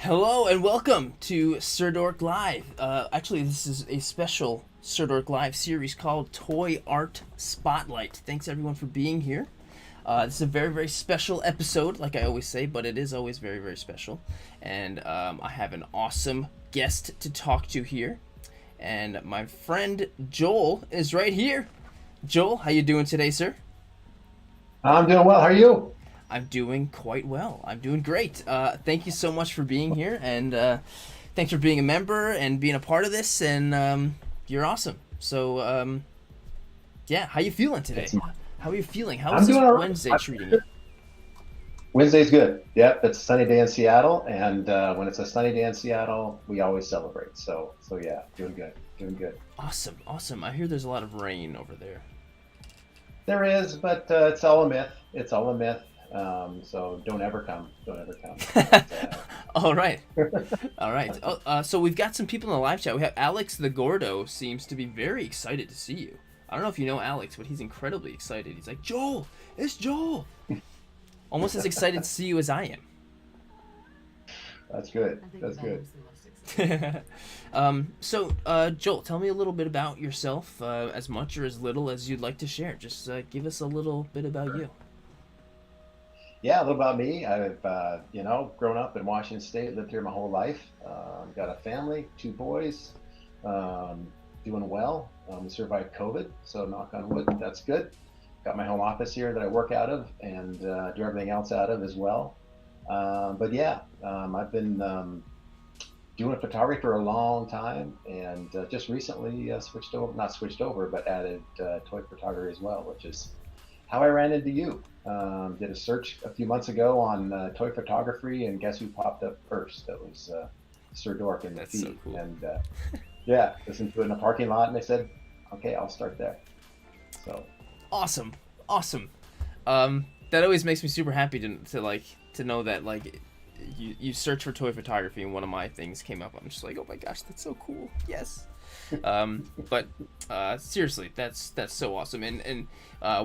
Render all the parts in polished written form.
Hello and welcome to Sirdork Live. Actually, this is a special Sirdork Live series called Toy Art Spotlight. Thanks everyone for being here. This is a very, very special episode, like I always say, but it is always very, very special. And I have an awesome guest to talk to here. And my friend Joel is right here. Joel, how you doing today, sir? I'm doing well. How are you? I'm doing quite well. I'm doing great. Thank you so much for being here, and thanks for being a member and being a part of this. And you're awesome. So, yeah, how you feeling today? How are you feeling? How I'm is this doing all right. Wednesday treating you? Wednesday's good. Yep, it's a sunny day in Seattle, and when it's a sunny day in Seattle, we always celebrate. So yeah, doing good, doing good. Awesome, awesome. I hear there's a lot of rain over there. There is, but it's all a myth. It's all a myth. So don't ever come. Don't ever come. But, All right, all right. So we've got some people in the live chat. We have Alex the Gordo seems to be very excited to see you. I don't know if you know Alex, but he's incredibly excited. He's like, Joel, it's Joel. Almost as excited to see you as I am. that's good. That's good. Joel, tell me a little bit about yourself, as much or as little as you'd like to share. Just give us a little bit about you. Yeah, a little about me. I've grown up in Washington State, lived here my whole life. Got a family, two boys, doing well. Survived COVID, so knock on wood, that's good. Got my home office here that I work out of and do everything else out of as well. But yeah, I've been doing photography for a long time, and just recently not switched over, but added toy photography as well, which is how I ran into you. Did a search a few months ago on toy photography, and guess who popped up first? That was Sirdork in the That's feed. so cool. And yeah, listened to it in a parking lot, and they said, okay, I'll start there. So Awesome, awesome. That always makes me super happy to know that you search for toy photography and one of my things came up. I'm just like, oh my gosh, that's so cool. Yes. But seriously, that's so awesome. And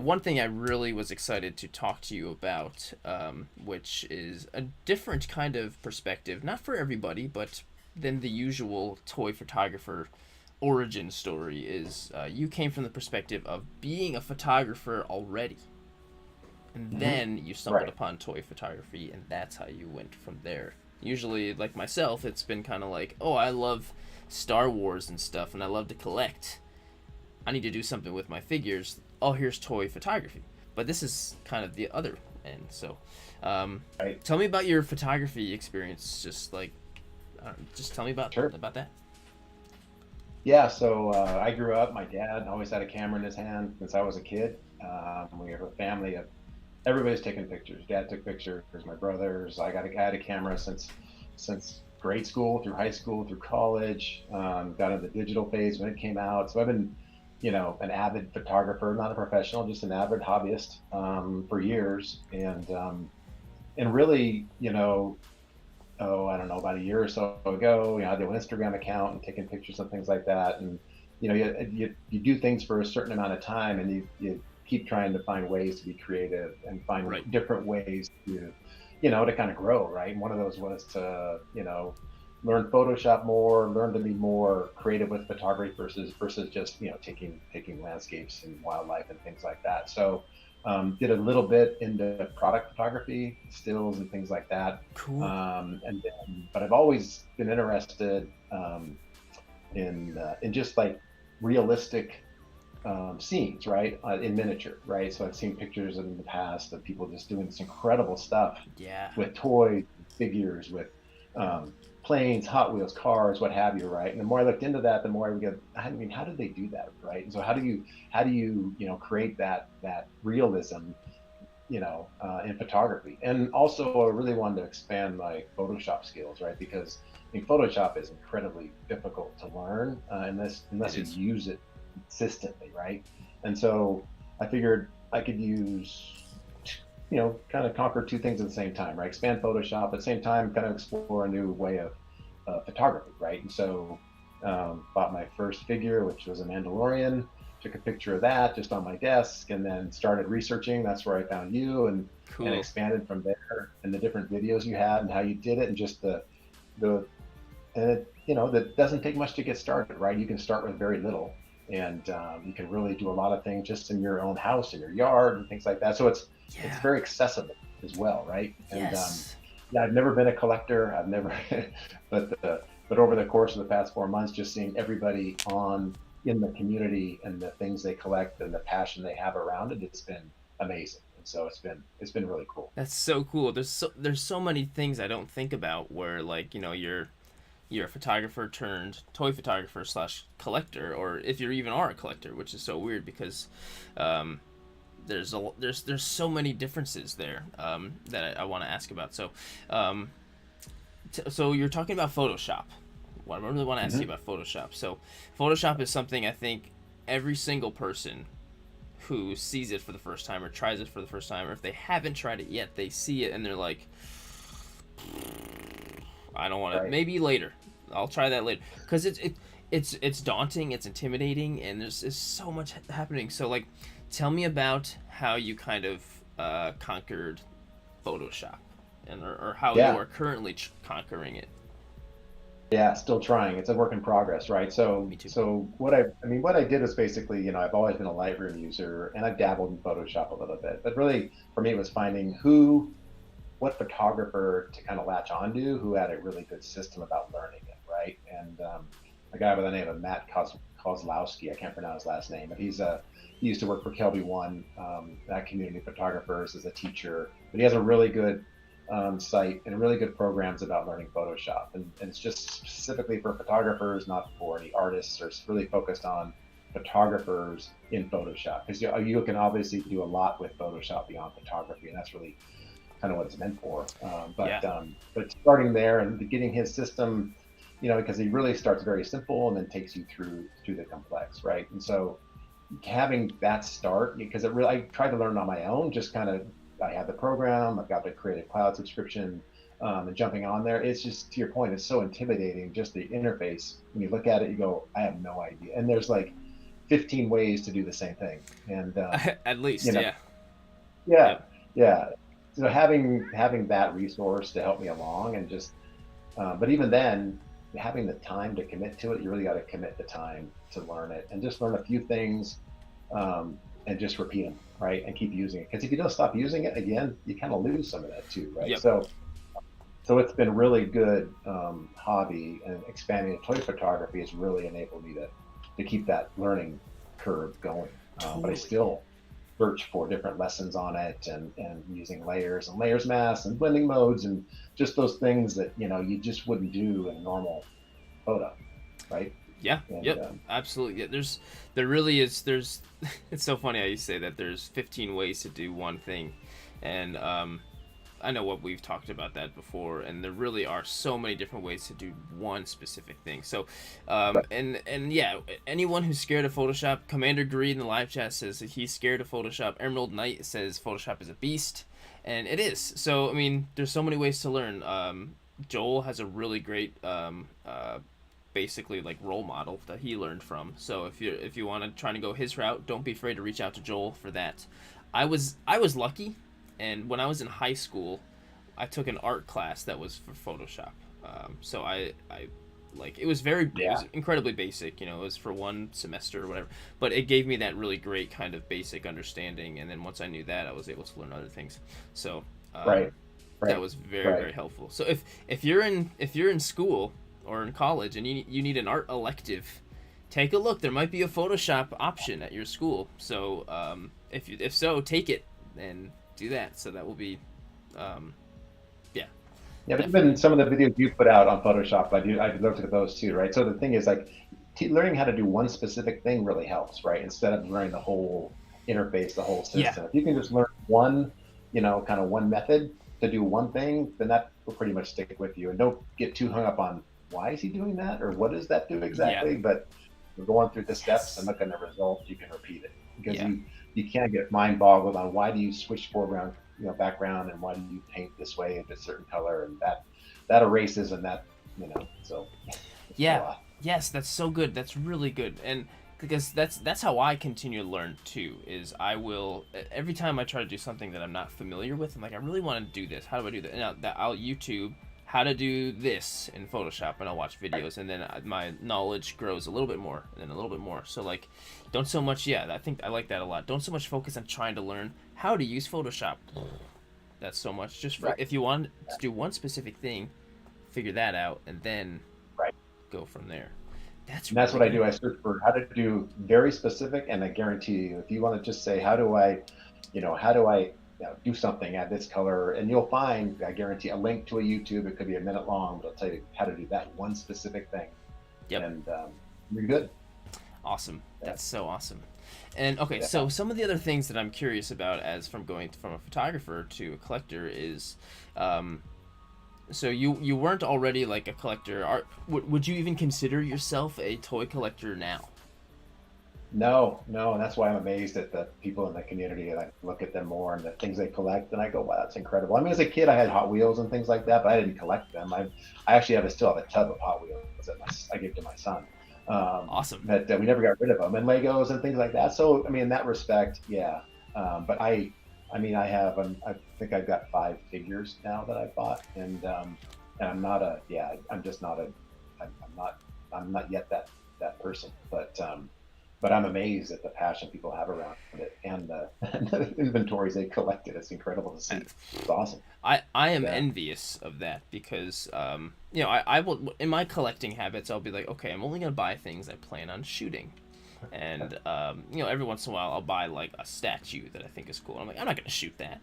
one thing I really was excited to talk to you about, which is a different kind of perspective, not for everybody, but than the usual toy photographer origin story, is you came from the perspective of being a photographer already. And then you stumbled right. upon toy photography, and that's how you went from there. Usually, like myself, it's been kind of like, oh, I love Star Wars and stuff, and I love to collect. I need to do something with my figures. Oh, here's toy photography. But this is kind of the other end. So, Right. tell me about your photography experience. Just tell me about Sure. that. Yeah, so I grew up, my dad always had a camera in his hand since I was a kid. We have a family of everybody's taking pictures. Dad took pictures, my brothers. I had a camera since grade school through high school through college. Got into the digital phase when it came out. So I've been, an avid photographer, not a professional, just an avid hobbyist for years. And really, I don't know, about a year or so ago, I did an Instagram account and taking pictures and things like that. And you do things for a certain amount of time, and you keep trying to find ways to be creative and find Right. different ways to kind of grow, right? And one of those was to, learn Photoshop more, learn to be more creative with photography versus just, taking landscapes and wildlife and things like that. So did a little bit into product photography, stills and things like that. Cool. But I've always been interested in just like realistic scenes, right? In miniature, right? So I've seen pictures in the past of people just doing this incredible stuff Yeah. with toys, figures, with planes, Hot Wheels, cars, what have you, right? And the more I looked into that, the more I would go, I mean, how did they do that, right? And so how do you create that realism, in photography? And also, I really wanted to expand my Photoshop skills, right? Because I mean, Photoshop is incredibly difficult to learn unless you use it consistently, right? And so I figured I could use kind of conquer two things at the same time, right? Expand Photoshop, at the same time, kind of explore a new way of photography, right? And so, bought my first figure, which was a Mandalorian. Took a picture of that just on my desk, and then started researching. That's where I found you, and Cool. expanded from there, and the different videos you had and how you did it, and just the and it, that doesn't take much to get started, right? You can start with very little, and you can really do a lot of things just in your own house, in your yard, and things like that. So it's Yeah. very accessible as well, right? And Yes. yeah, I've never been a collector. I've never, but over the course of the past 4 months, just seeing everybody on in the community and the things they collect and the passion they have around it, it's been amazing. And so it's been really cool. That's so cool. There's so many things I don't think about where like you're a photographer turned toy photographer slash collector, or if you even are a collector, which is so weird because there's so many differences there that I want to ask about. So so you're talking about Photoshop. Well, I really want to ask you Hmm. about Photoshop. So Photoshop is something I think every single person who sees it for the first time or tries it for the first time, or if they haven't tried it yet, they see it and they're like, I don't want to. Right. Maybe later. I'll try that later because it's daunting, it's intimidating, and there's so much happening. So like, tell me about how you kind of conquered Photoshop, and or how you Yeah. are currently conquering it. Yeah, still trying. It's a work in progress, right? So, Me too. what I did was basically, I've always been a Lightroom user, and I've dabbled in Photoshop a little bit. But really, for me, it was finding what photographer to kind of latch onto, who had a really good system about learning it, right? And a guy by the name of Matt Kozlowski, I can't pronounce his last name, but he used to work for Kelby One, that community of photographers as a teacher. But he has a really good site and really good programs about learning Photoshop. And it's just specifically for photographers, not for any artists, or it's really focused on photographers in Photoshop. Because you can obviously do a lot with Photoshop beyond photography, and that's really kind of what it's meant for. Yeah. But starting there and getting his system, because he really starts very simple and then takes you through the complex, right? And so having that start, because I tried to learn on my own, just kind of, I had the program, I've got the Creative Cloud subscription, and jumping on there, it's just, to your point, it's so intimidating, just the interface. When you look at it, you go, I have no idea. And there's like 15 ways to do the same thing. And, At least, you know, yeah. yeah, Yep. yeah. So having that resource to help me along, and just, but even then, having the time to commit to it, you really got to commit the time to learn it, and just learn a few things, and just repeat them, right? And keep using it. Because if you don't stop using it, again, you kind of lose some of that too, right? Yep. So it's been really good hobby, and expanding toy photography has really enabled me to keep that learning curve going. But I Totally. still search for different lessons on it, and using layers and layers mask and blending modes, and just those things that you just wouldn't do in a normal photo, right? Yeah. And Yep. Absolutely. Yeah. There really is. There's. It's so funny how you say that. There's 15 ways to do one thing, and I know what we've talked about that before, and there really are so many different ways to do one specific thing. So, and yeah, anyone who's scared of Photoshop, Commander Greed in the live chat says that he's scared of Photoshop. Emerald Knight says Photoshop is a beast, and it is. So, I mean, there's so many ways to learn. Joel has a really great basically like role model that he learned from. So if you want to try to go his route, don't be afraid to reach out to Joel for that. I was lucky, and when I was in high school, I took an art class that was for Photoshop. So I like it yeah, was incredibly basic. It was for one semester or whatever, but it gave me that really great kind of basic understanding. And then once I knew that, I was able to learn other things. So right, that right, was very right. very helpful. So if you're in school or in college and you need an art elective, take a look. There might be a Photoshop option at your school. So if so, take it and do that. So that will be yeah, Yeah, but even definitely. some of the videos you put out on Photoshop, I've looked at those too, right? So the thing is, like, learning how to do one specific thing really helps, right? Instead of learning the whole interface, the whole Yeah. system. If you can just learn one, kind of one method to do one thing, then that will pretty much stick with you. And don't get too hung up on why is he doing that, or what does that do Yeah. exactly. But you're going through the steps and Yes. looking at the results, you can repeat it, because Yeah. you can't get mind boggled on why do you switch foreground background, and why do you paint this way in a certain color, and that erases, and that, so it's a Yeah. lot. Yes, that's so good. That's really good. And because that's how I continue to learn too. Is I will every time I try to do something that I'm not familiar with, I'm like, I really want to do this. How do I do that? And I'll YouTube how to do this in Photoshop, and I'll watch videos, and then my knowledge grows a little bit more, and then a little bit more. So like, don't so much. Yeah, I think I like that a lot. Don't so much focus on trying to learn how to use Photoshop. That's so much. Just for, Right. if you want to do one specific thing, figure that out, and then Right. go from there. That's And that's really what I good. do. I search for how to do very specific, and I guarantee you, if you want to just say, how do I do something at this color, and you'll find, I guarantee, a link to a YouTube. It could be a minute long, but it'll tell you how to do that one specific thing, Yep. and you're good. Awesome. Yeah. That's so awesome. And okay, Yeah. so some of the other things that I'm curious about as from going from a photographer to a collector is, so you weren't already like a collector. Would you even consider yourself a toy collector now? No, no, and that's why I'm amazed at the people in the community. And I look at them more and the things they collect, and I go, "Wow, that's incredible." I mean, as a kid, I had Hot Wheels and things like that, but I didn't collect them. I actually still have a tub of Hot Wheels that I gave to my son. Awesome. But we never got rid of them, and Legos and things like that. So, I mean, in that respect, yeah. But I mean, I think I've got 5 figures now that I bought, and I'm not I'm just not I'm not yet that person, but I'm amazed at the passion people have around it, and and the inventories they collected. It's incredible to see. It's awesome. I am Yeah. envious of that because I will, in my collecting habits, I'll be like, okay, I'm only gonna buy things I plan on shooting, and every once in a while I'll buy like a statue that I think is cool. I'm like, I'm not gonna shoot that,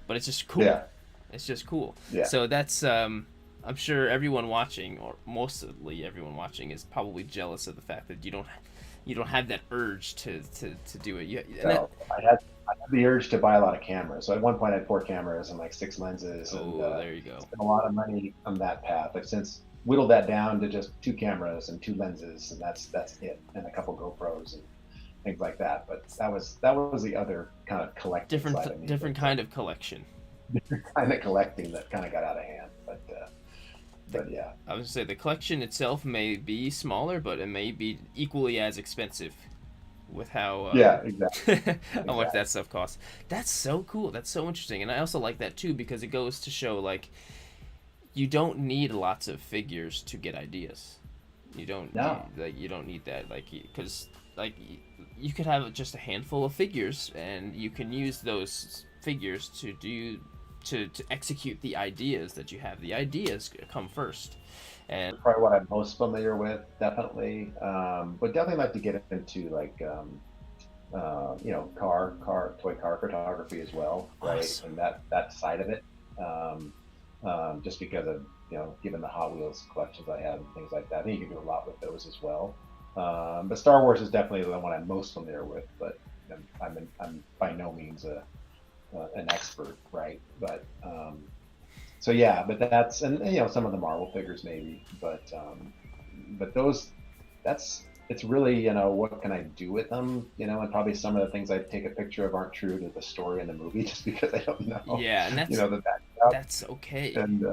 but it's just cool. Yeah. It's just cool. Yeah. So that's I'm sure everyone watching, or mostly everyone watching, is probably jealous of the fact that you don't have that urge to do it. So I had the urge to buy a lot of cameras. So at one point I had 4 cameras and like 6 lenses, and there you go. spent a lot of money on that path. I've since whittled that down to just 2 cameras and 2 lenses, and that's it, and a couple GoPros and things like that. But that was the other kind of collecting Different side of me, different kind of collection. different kind of collecting that kind of got out of hand. But yeah, I was gonna say the collection itself may be smaller, but it may be equally as expensive with how yeah, exactly, how much exactly. that stuff costs. That's so cool. That's so interesting, and I also like that too because it goes to show like you don't need lots of figures to get ideas. You don't No, you don't need that like because like you could have just a handful of figures and you can use those figures to do to execute the ideas that you have. The ideas come first, and probably what I'm most familiar with, definitely. But definitely like to get into like toy car photography as well, right? awesome. And that side of it, um, just because of given the Hot Wheels collections I have and things like that. I think you can do a lot with those as well. But Star Wars is definitely the one I'm most familiar with, but I'm by no means an expert, right? But so yeah, but that's, and some of the Marvel figures maybe, but those, that's, it's really, what can I do with them, and probably some of the things I take a picture of aren't true to the story in the movie just because I don't know, Yeah, and the background, that's okay, and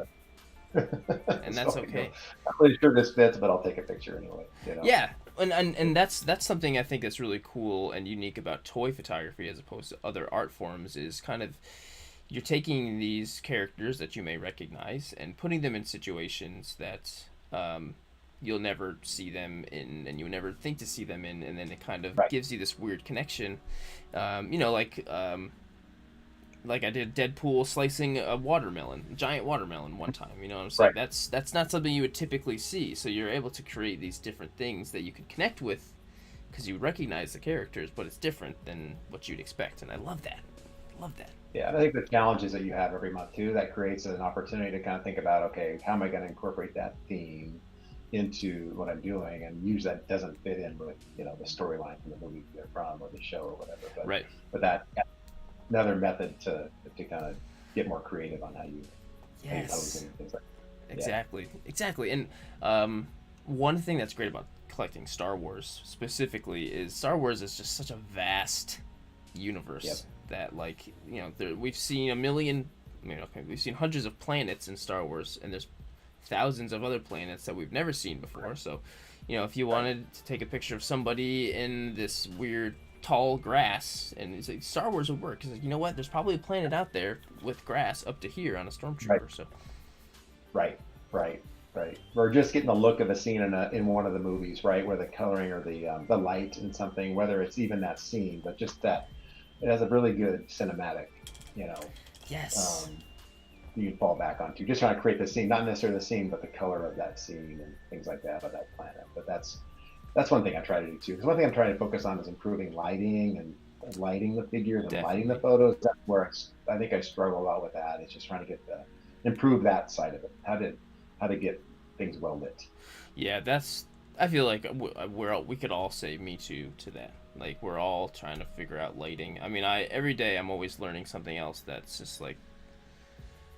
and that's so okay. I'm really sure this fits, but I'll take a picture anyway. Yeah, and that's something I think that's really cool and unique about toy photography as opposed to other art forms is kind of you're taking these characters that you may recognize and putting them in situations that you'll never see them in and you never think to see them in, and then it kind of Right, gives you this weird connection. Like I did Deadpool slicing a watermelon, a giant watermelon one time. You know what I'm saying? right. That's not something you would typically see. So you're able to create these different things that you can connect with because you recognize the characters, but it's different than what you'd expect, and I love that. Love that. Yeah, and I think the challenges that you have every month too, that creates an opportunity to kind of think about, okay, how am I going to incorporate that theme into what I'm doing, and usually that doesn't fit in with the storyline from the movie they're from or the show or whatever. But Right. that another method to kind of get more creative on how you pose Yes. and things like that. Yeah. Exactly. And one thing that's great about collecting Star Wars specifically is Star Wars is just such a vast Yep. universe. that, like, you know, we've seen a million, I mean, okay, we've seen hundreds of planets in Star Wars, and there's thousands of other planets that we've never seen before. So, you know, if you wanted to take a picture of somebody in this weird tall grass, and it's like, Star Wars would work, because, you know what, there's probably a planet out there with grass up to here on a stormtrooper. So Right, right, right. Or just getting a look of a scene in one of the movies, right, where the coloring or the light in something, whether it's even that scene, but just that it has a really good cinematic, you know, yes, you can fall back onto. Just trying to create the scene, not necessarily the scene, but the color of that scene and things like that of that planet. But that's one thing I try to do too. Because one thing I'm trying to focus on is improving lighting and lighting the figures and lighting the photos. That's where I think I struggle a lot with that. It's just trying to improve that side of it. How to get things well lit. Yeah, that's. I feel like we could all say me too to that. Like, we're all trying to figure out lighting. I mean, every day I'm always learning something else that's just like.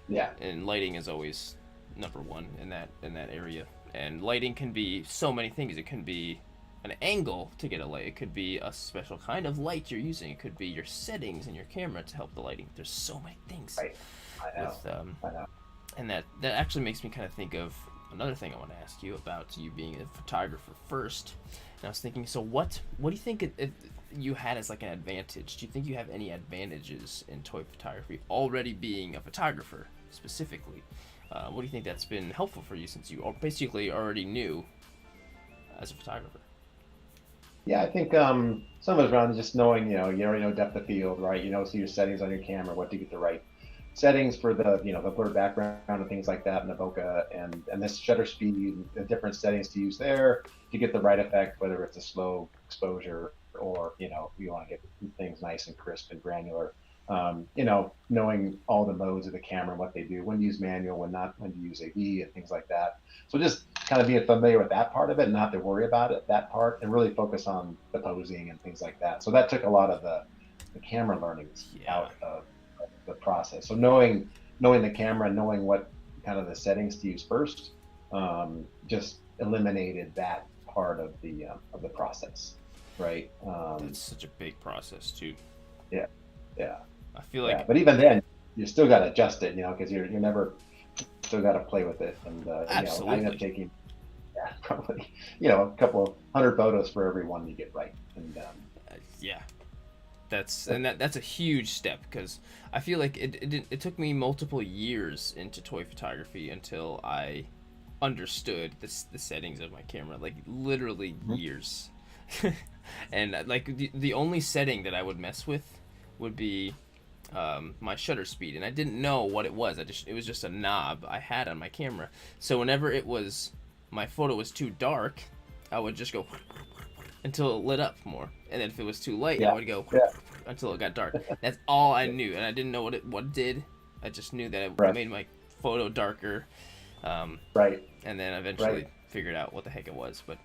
Yeah. And lighting is always number one in that area. And lighting can be so many things. It can be an angle to get a light. It could be a special kind of light you're using. It could be your settings in your camera to help the lighting. There's so many things. Right. I know. I know. And that actually makes me kind of think of another thing I want to ask you about, you being a photographer first. And I was thinking, so what do you think you had as like an advantage? Do you think you have any advantages in toy photography already being a photographer specifically? What do you think that's been helpful for you, since you basically already knew as a photographer? Yeah, I think some of it's around just knowing, you already know depth of field, right? You know, so your settings on your camera, what to get the right settings for the, the blur background and things like that, and the bokeh and this shutter speed, the different settings to use there to get the right effect, whether it's a slow exposure or, you want to get things nice and crisp and granular. Knowing all the modes of the camera and what they do, when to use manual, when to use AV and things like that. So just kind of being familiar with that part of it and not have to worry about it, that part, and really focus on the posing and things like that. So that took a lot of the camera learnings out of the process. So knowing the camera, knowing what kind of the settings to use first, just eliminated that part of the process, right? That's such a big process too. Yeah. I feel like, but even then, you still got to adjust it, because you're never still got to play with it, and absolutely. I end up taking probably a couple of 100 photos for every one you get right, and that's a huge step, because I feel like it took me multiple years into toy photography until I understood the settings of my camera, like literally years. And like the only setting that I would mess with would be my shutter speed, and I didn't know what it was. It was just a knob I had on my camera. So whenever my photo was too dark, I would just go until it lit up more, and then if it was too light, I would go until it got dark. That's all I knew, and I didn't know what it did. I just knew that it made my photo darker. Right. And then eventually figured out what the heck it was. But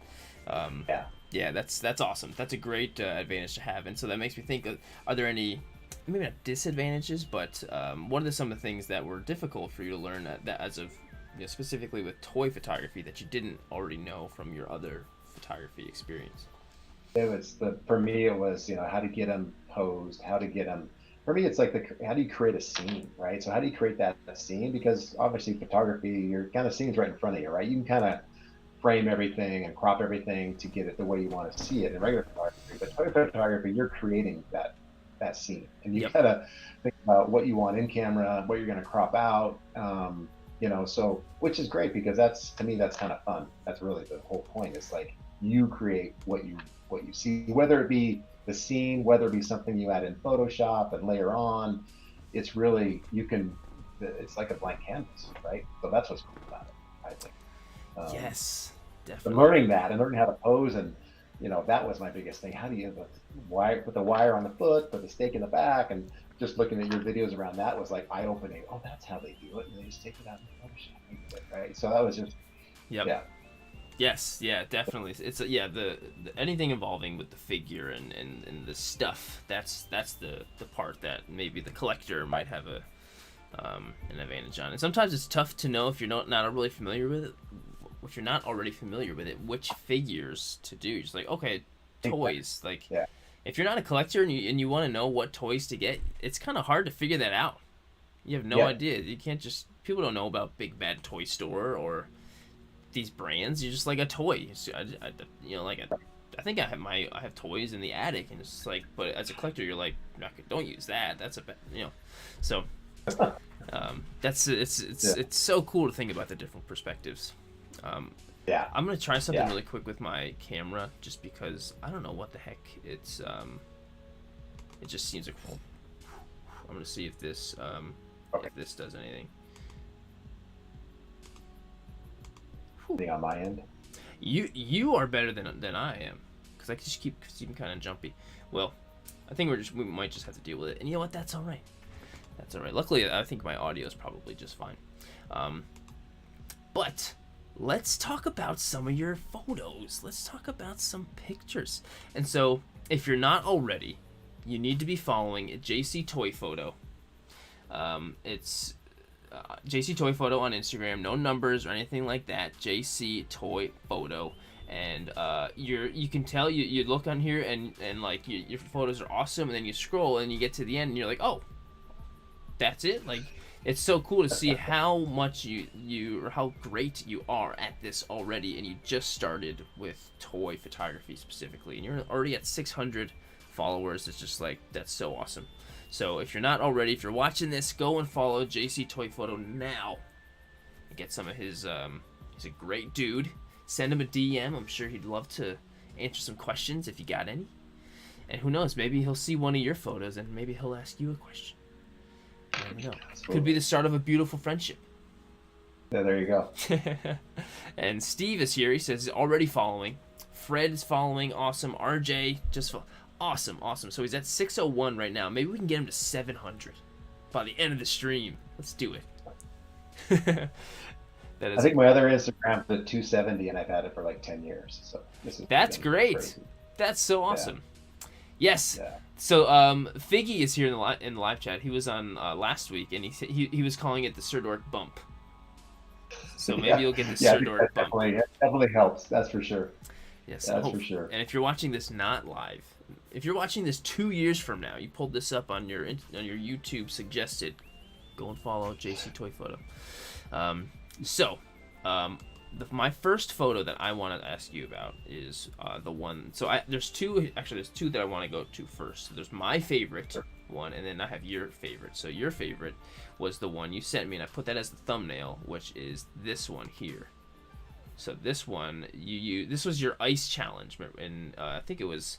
that's awesome. That's a great advantage to have. And so that makes me think, are there any, maybe not disadvantages, but what are some of the things that were difficult for you to learn that as of, specifically with toy photography, that you didn't already know from your other photography experience? For me, it was, how to get them posed, how to get them. For me, it's like how do you create a scene, right? So how do you create that scene? Because obviously photography, your kind of scene's right in front of you, right? You can kind of frame everything and crop everything to get it the way you want to see it in regular photography. But toy photography, you're creating that scene, and you gotta think about what you want in camera, what you're going to crop out, so, which is great, because to me that's kind of fun. That's really the whole point. It's like you create what you see, whether it be the scene, whether it be something you add in Photoshop and layer on. It's really, it's like a blank canvas, right? So that's what's cool about it, I think. Yes, definitely. Learning that and learning how to pose, and that was my biggest thing. How do you put the wire on the foot, put the stake in the back, and just looking at your videos around that was like eye-opening. Oh, that's how they do it, and they just take it out in Photoshop, right? So that was just Yes, yeah, definitely. It's the anything involving with the figure and the stuff. That's the part that maybe the collector might have an advantage on. And sometimes it's tough to know if you're not really familiar with it. If you're not already familiar with it, which figures to do. Just like, okay, toys, like if you're not a collector and you want to know what toys to get, it's kind of hard to figure that out. You have no Yeah. idea. You can't just people don't know about Big Bad Toy Store or these brands. You're just like a toy. You know, like I think I have toys in the attic, and it's just like, but as a collector, you're like, don't use that. That's a you know, so that's Yeah. it's so cool to think about the different perspectives. Yeah. I'm gonna try something Yeah. really quick with my camera, just because I don't know what the heck it's. It just seems like. I'm gonna see if this Okay. if this does anything. Thing on my end. You are better than I am, because I just keep seeming kind of jumpy. Well, I think we might just have to deal with it, and you know what? That's all right. That's all right. Luckily, I think my audio is probably just fine. But let's talk about some of your photos. Let's talk about some pictures. And so, if you're not already, you need to be following JCToyPhoto. It's JCToyPhoto on Instagram. No numbers or anything like that. JCToyPhoto. And you can tell you look on here and like your photos are awesome, and then you scroll and you get to the end and you're like, oh, that's it. Like, it's so cool to see how much you or how great you are at this already, and you just started with toy photography specifically, and you're already at 600 followers. It's just like, that's so awesome. So if you're not already, if you're watching this, go and follow JCToyPhoto now and get some of his. He's a great dude. Send him a DM. I'm sure he'd love to answer some questions if you got any. And who knows, maybe he'll see one of your photos and maybe he'll ask you a question. You never know. Could be the start of a beautiful friendship. Yeah, there you go. And Steve is here. He says he's already following. Fred is following. Awesome. RJ just awesome. So he's at 601 right now. Maybe we can get him to 700 by the end of the stream. Let's do it. I think my other Instagram's at 270, and I've had it for like 10 years. So that's great. Crazy. That's so awesome. Yeah. Yes. Yeah. So Figgy is here in the live chat. He was on last week, and he was calling it the Sirdork bump. So maybe you'll get the Sirdork bump. Definitely helps. That's for sure. Yes, that's for sure. And if you're watching this not live, if you're watching this 2 years from now, you pulled this up on your YouTube suggested, go and follow JCToyPhoto. My first photo that I want to ask you about is the one. So there's two that I want to go to first. So there's my favorite one, and then I have your favorite. So your favorite was the one you sent me, and I put that as the thumbnail, which is this one here. So this one this was your ice challenge, and I think it was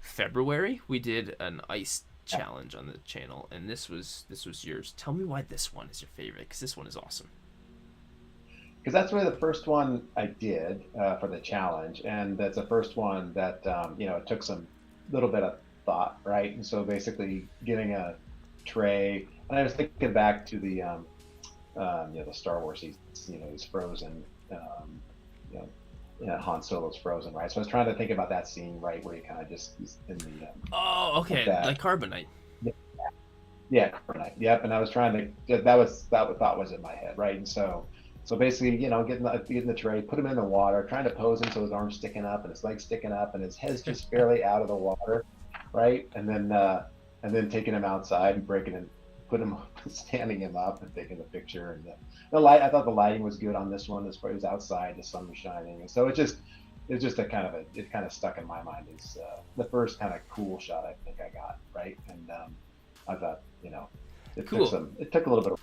February. We did an ice challenge on the channel, and this was yours. Tell me why this one is your favorite, because this one is awesome. Because that's really the first one I did for the challenge, and that's the first one that it took some little bit of thought, right? And so basically getting a tray, and I was thinking back to the the Star Wars, he's frozen, Han Solo's frozen, right? So I was trying to think about that scene, right, where he kind of just he's in the oh, okay, like Carbonite. Yeah, Carbonite. Yep. And I was trying to that thought was in my head, right? And so basically, getting the tray, put him in the water, trying to pose him so his arm's sticking up and his legs sticking up and his head's just barely out of the water, right? And then taking him outside and standing him up and taking the picture. And the light, I thought the lighting was good on this one. It was outside, the sun was shining, and so it just it kind of stuck in my mind as the first kind of cool shot I think I got, right? And I thought, it cool. took a little bit of,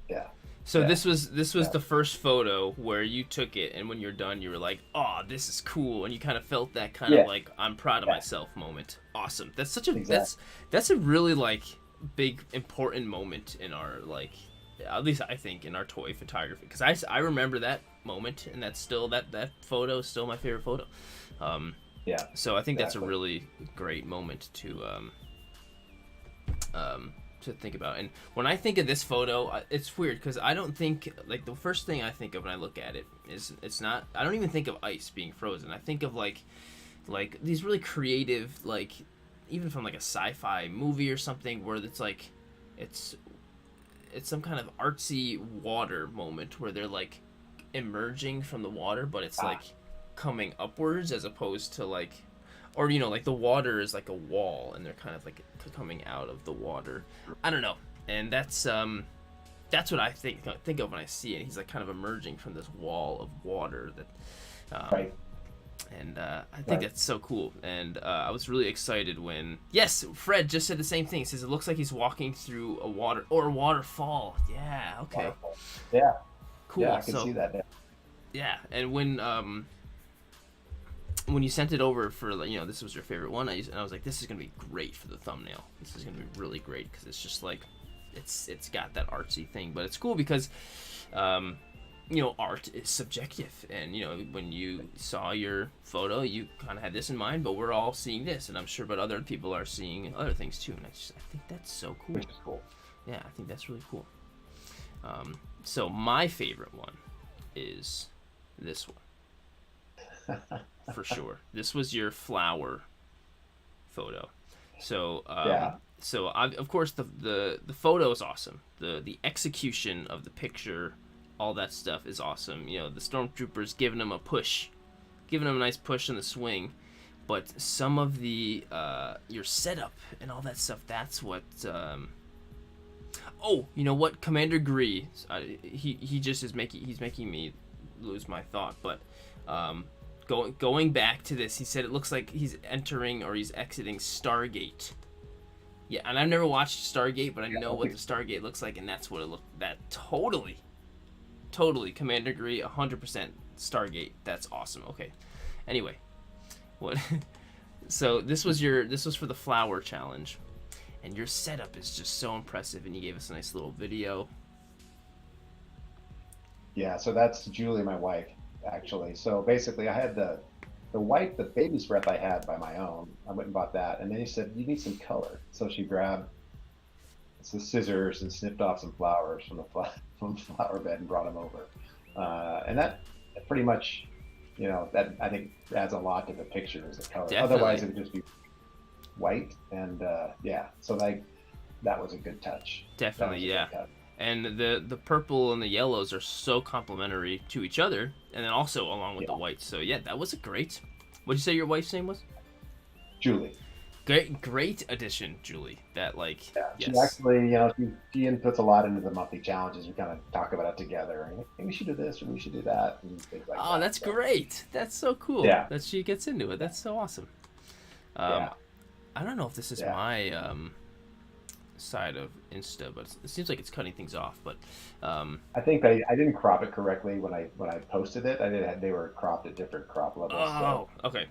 yeah. So yeah. This was the first photo where you took it, and when you're done, you were like, "Oh, this is cool," and you kind of felt that kind of like, "I'm proud of myself" moment. Awesome. That's such a that's a really like big important moment in our at least I think in our toy photography, because I remember that moment, and that's still that photo is still my favorite photo. So I think that's a really great moment to think about. And when I think of this photo, it's weird because I don't think, like, the first thing I think of when I look at it is I don't even think of ice being frozen. I think of like these really creative, like, even from like a sci-fi movie or something, where it's like it's some kind of artsy water moment where they're like emerging from the water, but it's like coming upwards as opposed to like, or like the water is like a wall and they're kind of like coming out of the water. I don't know, and that's what I think of when I see it. He's like kind of emerging from this wall of water that Right. and I think that's so cool. And I was really excited when, yes, Fred just said the same thing. He says it looks like he's walking through a waterfall. Yeah, okay. Waterfall. Yeah. Cool. Yeah, I can see that. Yeah, and when you sent it over for, this was your favorite one, I was like, this is gonna be great for the thumbnail. This is gonna be really great because it's just like, it's got that artsy thing, but it's cool because, art is subjective, and when you saw your photo, you kind of had this in mind, but we're all seeing this, and I'm sure, but other people are seeing other things too, and I think that's so cool. Which is cool. Yeah, I think that's really cool. So my favorite one is this one. For sure. This was your flower photo. So so of course the photo is awesome. The execution of the picture, all that stuff is awesome. The stormtroopers giving him a nice push in the swing, but some of the your setup and all that stuff, that's what oh, you know what, Commander Gree, he just is making me lose my thought, but going back to this, he said it looks like he's entering or he's exiting Stargate. Yeah, and I've never watched Stargate, but I know what the Stargate looks like, and that's what it looked. That totally, Commander Gree, 100% Stargate. That's awesome. Okay, anyway, what? So this was for the flower challenge, and your setup is just so impressive, and you gave us a nice little video. Yeah, so that's Julie, my wife, actually. So basically, I had the baby's breath I had by my own. I went and bought that, and then he said, "You need some color." So she grabbed some scissors and snipped off some flowers from the flower bed and brought them over. And that pretty much, that I think adds a lot to the picture is the color. Definitely. Otherwise, it would just be white. And so that was a good touch. Definitely, yeah. And the purple and the yellows are so complementary to each other, and then also along with the whites. So yeah, that was a great. What'd you say your wife's name was? Julie. Great addition, Julie. That Yeah, yes. She actually, she inputs a lot into the monthly challenges. We kind of talk about it together. And, hey, we should do this or we should do that, and things like that. Oh, that's great. That's so cool. Yeah. That she gets into it. That's so awesome. I don't know if this is my side of Insta, but it seems like it's cutting things off. But I think I didn't crop it correctly when I posted it. They were cropped at different crop levels. Oh, so. okay.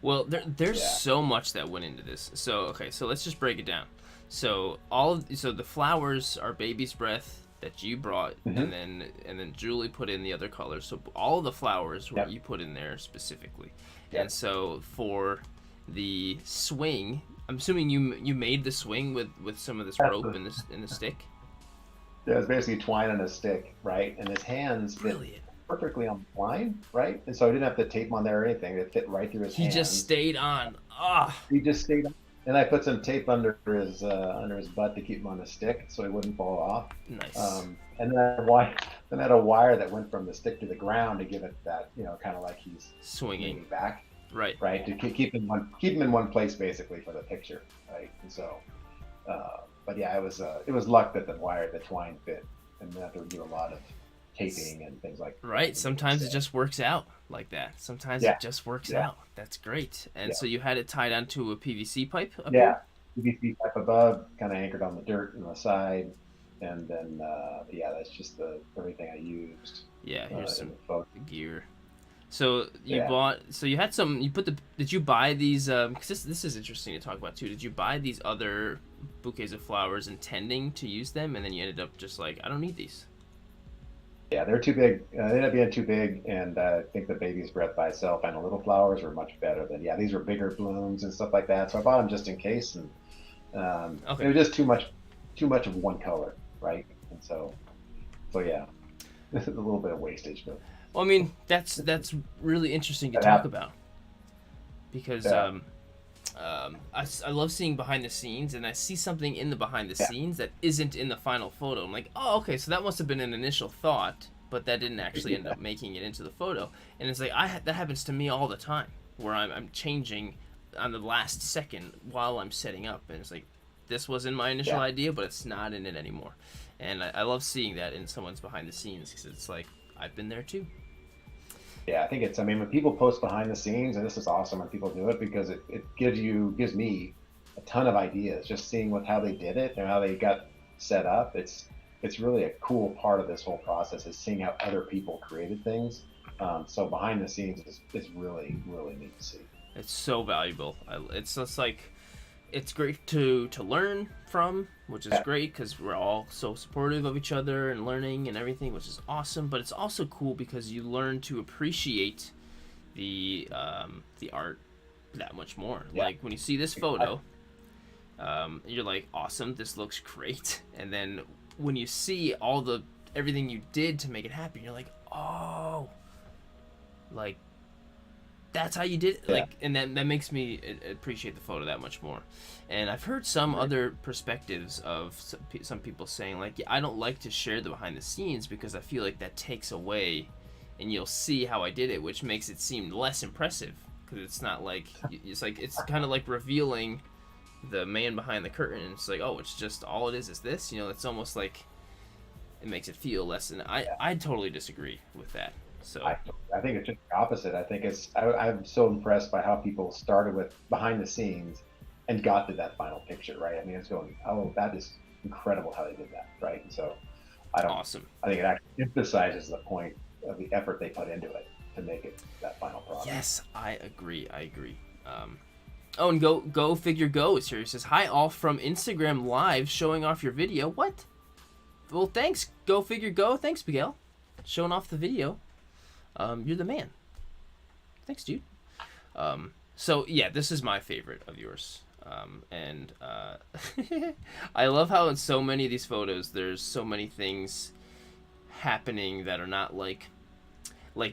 Well, there's so much that went into this. So let's just break it down. So the flowers are baby's breath that you brought, and then Julie put in the other colors. So all the flowers were you put in there specifically. Yep. And so for the swing, I'm assuming you made the swing with some of this rope and the stick. Yeah, it was basically twine on a stick, right? And his hands fit perfectly on the line, right? And so I didn't have to tape him on there or anything. It fit right through his hands. He just stayed on. He just stayed on. And I put some tape under his butt to keep him on the stick so he wouldn't fall off. Nice. And then I had a wire that went from the stick to the ground to give it that, kind of like he's swinging back. Right. To keep him in one place basically for the picture, right? And so, but yeah, it was luck that the twine fit, and then I have to do a lot of taping and things like that. Right. Sometimes it just works out like that. Sometimes it just works out. That's great. And so you had it tied onto a PVC pipe up here? PVC pipe above, kind of anchored on the dirt on the side, and then that's just everything I used. Yeah, here's some gear. So you had some. Did you buy these? Because this is interesting to talk about too. Did you buy these other bouquets of flowers intending to use them, and then you ended up just like, I don't need these? Yeah, they're too big. They ended up being too big, and I think the baby's breath by itself and the little flowers were much better than. Yeah, these were bigger blooms and stuff like that. So I bought them just in case, and it was just too much of one color, right? And so yeah, this is a little bit of wastage, but. Well, I mean, that's really interesting to talk about, because I love seeing behind the scenes, and I see something in the behind the scenes that isn't in the final photo. I'm like, oh, okay, so that must have been an initial thought, but that didn't actually end up making it into the photo. And it's like that happens to me all the time, where I'm changing on the last second while I'm setting up, and it's like, this wasn't my initial Yeah. idea, but it's not in it anymore. And I love seeing that in someone's behind the scenes, because it's like, I've been there too. Yeah, I think it's, I mean, when people post behind the scenes, and this is awesome when people do it because it gives me a ton of ideas just seeing how they did it and how they got set up. It's really a cool part of this whole process is seeing how other people created things. So behind the scenes is really, really neat to see. It's so valuable. It's just like, it's great to learn from, which is Yeah. great because we're all so supportive of each other and learning and everything, which is awesome. But it's also cool because you learn to appreciate the art that much more. Yeah. Like when you see this photo, you're like, awesome, this looks great. And then when you see everything you did to make it happen, you're like, oh, like that's how you did it. Yeah. Like, and that makes me appreciate the photo that much more. And I've heard some other perspectives of some people saying like, yeah, I don't like to share the behind the scenes because I feel like that takes away, and you'll see how I did it, which makes it seem less impressive because it's not like, it's kind of like revealing the man behind the curtain, and it's like, oh, it's just all it is this, it's almost like it makes it feel less. And I totally disagree with that. So I think it's just the opposite. I think I'm so impressed by how people started with behind the scenes and got to that final picture, right? I mean, it's going, oh, that is incredible how they did that, right? And so awesome. I think it actually emphasizes the point of the effort they put into it to make it that final product. Yes, I agree. Oh, and go figure go is here. He says, hi all from Instagram Live showing off your video. What? Well, thanks, go figure go. Thanks, Miguel. Showing off the video. You're the man. Thanks, dude. So yeah, this is my favorite of yours. And I love how in so many of these photos, there's so many things happening that are not like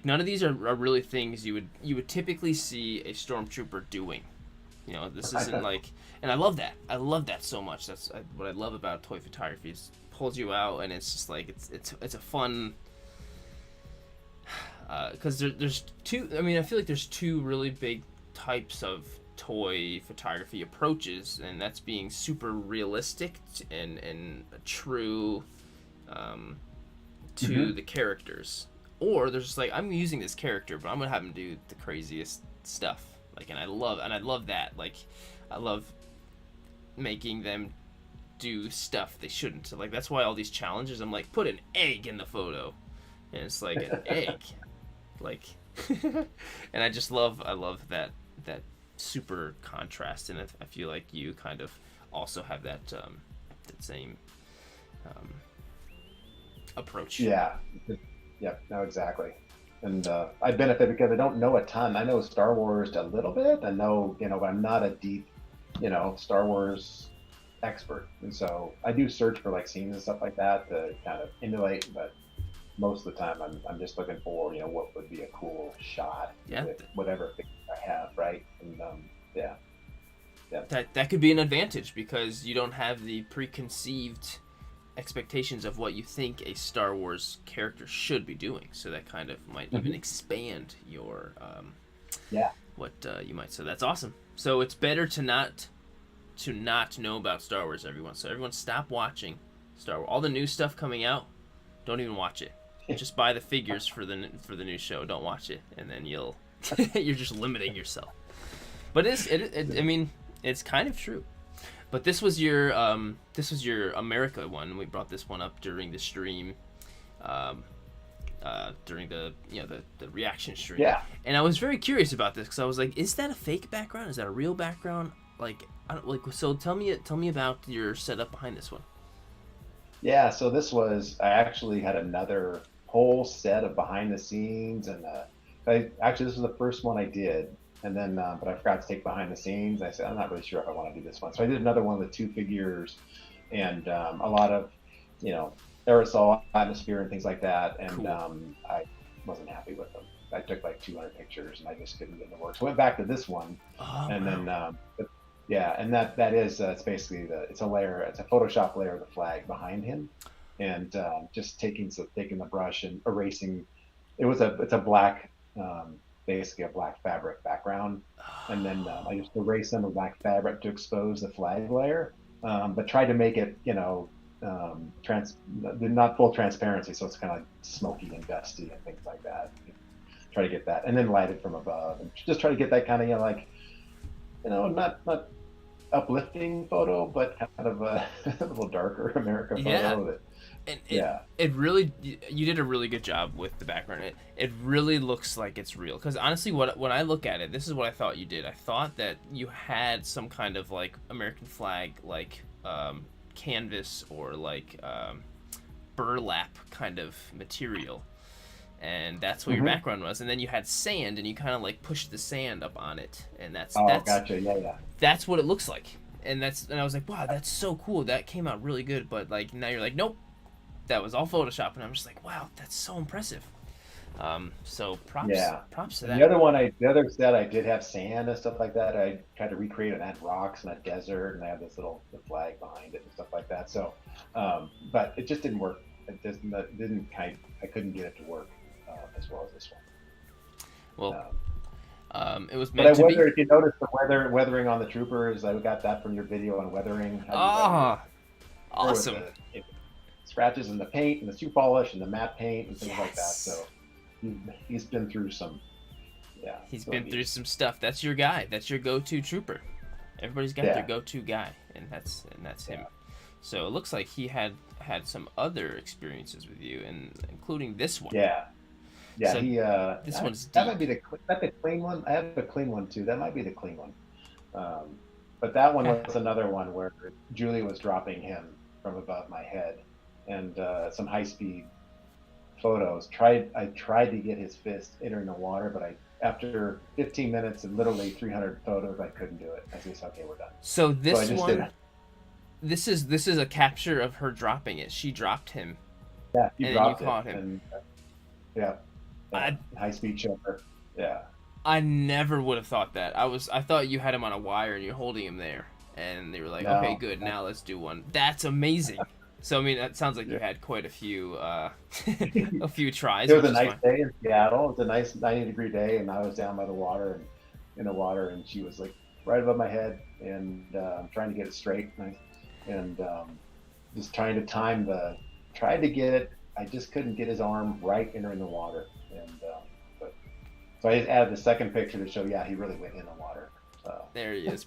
none of these are really things you would typically see a stormtrooper doing. This isn't like, and I love that. I love that so much. That's what I love about toy photography. Is pulls you out, and it's just like it's a fun. Because there's two. I mean, I feel like there's two really big types of toy photography approaches, and that's being super realistic and true to the characters, or there's just like, I'm using this character, but I'm gonna have him do the craziest stuff. Like, and I love that. Like, I love making them do stuff they shouldn't. So, like, that's why all these challenges, I'm like, put an egg in the photo, and it's like an egg. Like, and I love that super contrast, and I feel like you kind of also have that same approach. Yeah, no, exactly. And I benefit because I don't know a ton. I know Star Wars a little bit. I know, but I'm not a deep, Star Wars expert. And so I do search for like scenes and stuff like that to kind of emulate, but most of the time I'm just looking for, what would be a cool shot with whatever thing I have, right? And yeah. That could be an advantage because you don't have the preconceived expectations of what you think a Star Wars character should be doing. So that kind of might even expand your what you might. So that's awesome. So it's better to not know about Star Wars, everyone. So everyone stop watching Star Wars. All the new stuff coming out, don't even watch it. Just buy the figures for the new show. Don't watch it, and then you're just limiting yourself. But I mean, it's kind of true. But this was your America one. We brought this one up during the stream, during the reaction stream. Yeah. And I was very curious about this because I was like, is that a fake background? Is that a real background? Like, I don't like. So tell me about your setup behind this one. Yeah. So I actually had another whole set of behind the scenes, and this was the first one I did. And then, but I forgot to take behind the scenes. I said, I'm not really sure if I want to do this one. So I did another one with 2 figures and a lot of, aerosol, atmosphere, and things like that. And cool. I wasn't happy with them. I took like 200 pictures and I just couldn't get it to work. So I went back to this one. Oh, and wow. Then, and that is, it's basically it's a Photoshop layer of the flag behind him. And just taking the brush and erasing. It's a black basically a black fabric background, and then I just erased some of the black fabric to expose the flag layer, but tried to make it, trans not full transparency, so it's kind of like smoky and dusty and things like that. Try to get that, and then light it from above, and just try to get that kind of, like, not uplifting photo, but kind of a, a little darker America Yeah. photo. That, And yeah, it really, you did a really good job with the background. It really looks like it's real. Because honestly, when I look at it, this is what I thought you did. I thought that you had some kind of like American flag, like canvas or like burlap kind of material, and that's what your background was. And then you had sand, and you kind of like pushed the sand up on it, and that's oh, gotcha, yeah. that's what it looks like. And I was like, wow, that's so cool. That came out really good. But like now you're like, nope, that was all Photoshop, and I'm just like, wow, that's so impressive. So props to that. The other set, I did have sand and stuff like that. I tried to recreate it. I had rocks and a desert, and I had this the flag behind it and stuff like that. So, but it just didn't work. It just didn't. I couldn't get it to work as well as this one. Well, it was But I meant to be. wonder if you noticed the weathering on the troopers. I got that from your video on weathering. Ah, There was awesome. scratches in the paint and the shoe polish and the matte paint and things like that. Yes. So he's been through some. Yeah, He's so been through some stuff. That's your guy. That's your go-to trooper. Everybody's got their go-to guy, and that's him. So it looks like he had some other experiences with you, and including this one. Yeah. Yeah, So he. this one's That deep. might be the clean one. I have a clean one too. That might be the clean one. But that one was another one where Julie was dropping him from above my head, and some high speed photos. I tried to get his fist entering the water, but after 15 minutes and literally 300 photos, I couldn't do it. I just okay, we're done. So So this I just one, did. this is a capture of her dropping it. She dropped him, Yeah, he and dropped you it, caught him. and yeah, I high speed choker. Yeah. I never would have thought that. I thought you had him on a wire and you're holding him there, and they were like, No. okay, good, now let's do one. That's amazing. So I mean, that sounds like you had quite a few a few tries. It was which a is nice fine. day in Seattle. It was a nice 90-degree day, and I was down by the water and in the water, and she was like right above my head, and trying to get it straight, and just trying to tried to get it. I just couldn't get his arm right entering the water, and but so I just added the second picture to show, yeah, he really went in the water. So There he is.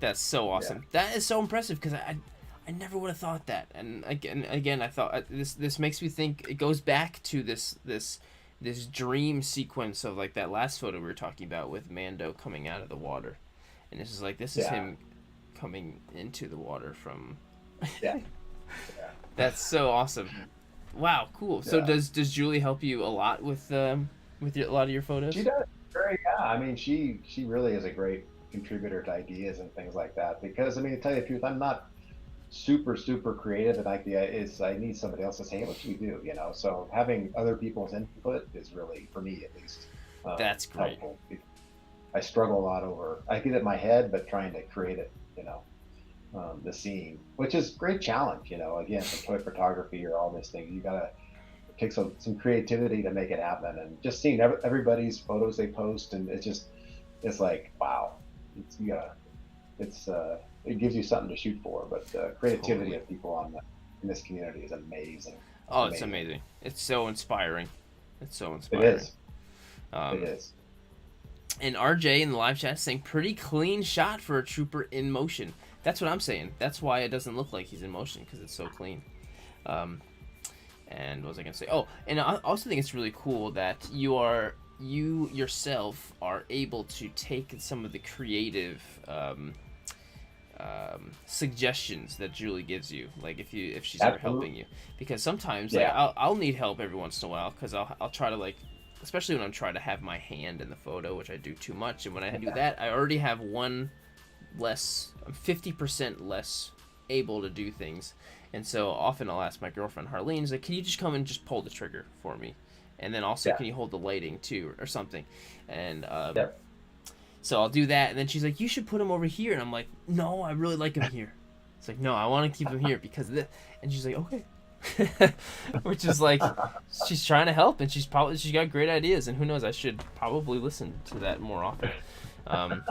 That's so awesome. That is so impressive because I never would have thought that. And again, I thought this makes me think. It goes back to this dream sequence of like that last photo we were talking about with Mando coming out of the water, and this is him coming into the water from. yeah. That's so awesome. Wow, cool. So Yeah. does Julie help you a lot with a lot of your photos? She does. Yeah. I mean, she really is a great contributor to ideas and things like that. Because I mean, to tell you the truth, I'm not super creative, and like I need somebody else to say, hey, what should we do? So having other people's input is really, for me at least, That's great. helpful. I struggle a lot I get it in my head, but trying to create it, the scene, which is a great challenge. Again, from toy photography or all this thing, you gotta take some creativity to make it happen. And just seeing everybody's photos they post, and it's like, wow, it gives you something to shoot for. But the creativity of people in this community is amazing. Oh, it's amazing. It's so inspiring. It's so It inspiring. is. Um, It is. And RJ in the live chat saying pretty clean shot for a trooper in motion. That's what I'm saying. That's why it doesn't look like he's in motion, because it's so clean. And what was I gonna say? Oh, and I also think it's really cool that you yourself are able to take some of the creative suggestions that Julie gives you, like if she's ever helping you, because sometimes like I'll need help every once in a while, because I'll try to, like, especially when I'm trying to have my hand in the photo, which I do too much, and when I do that, I already have I'm 50% less able to do things. And so often I'll ask my girlfriend Harlene's like, can you just come and just pull the trigger for me, and then also can you hold the lighting too, or something. And so I'll do that, and then she's like, you should put him over here, and I'm like, no, I really like him here. It's like, no, I want to keep him here because of this. And she's like, okay. which is like she's trying to help, and she's got great ideas, and who knows, I should probably listen to that more often. Um,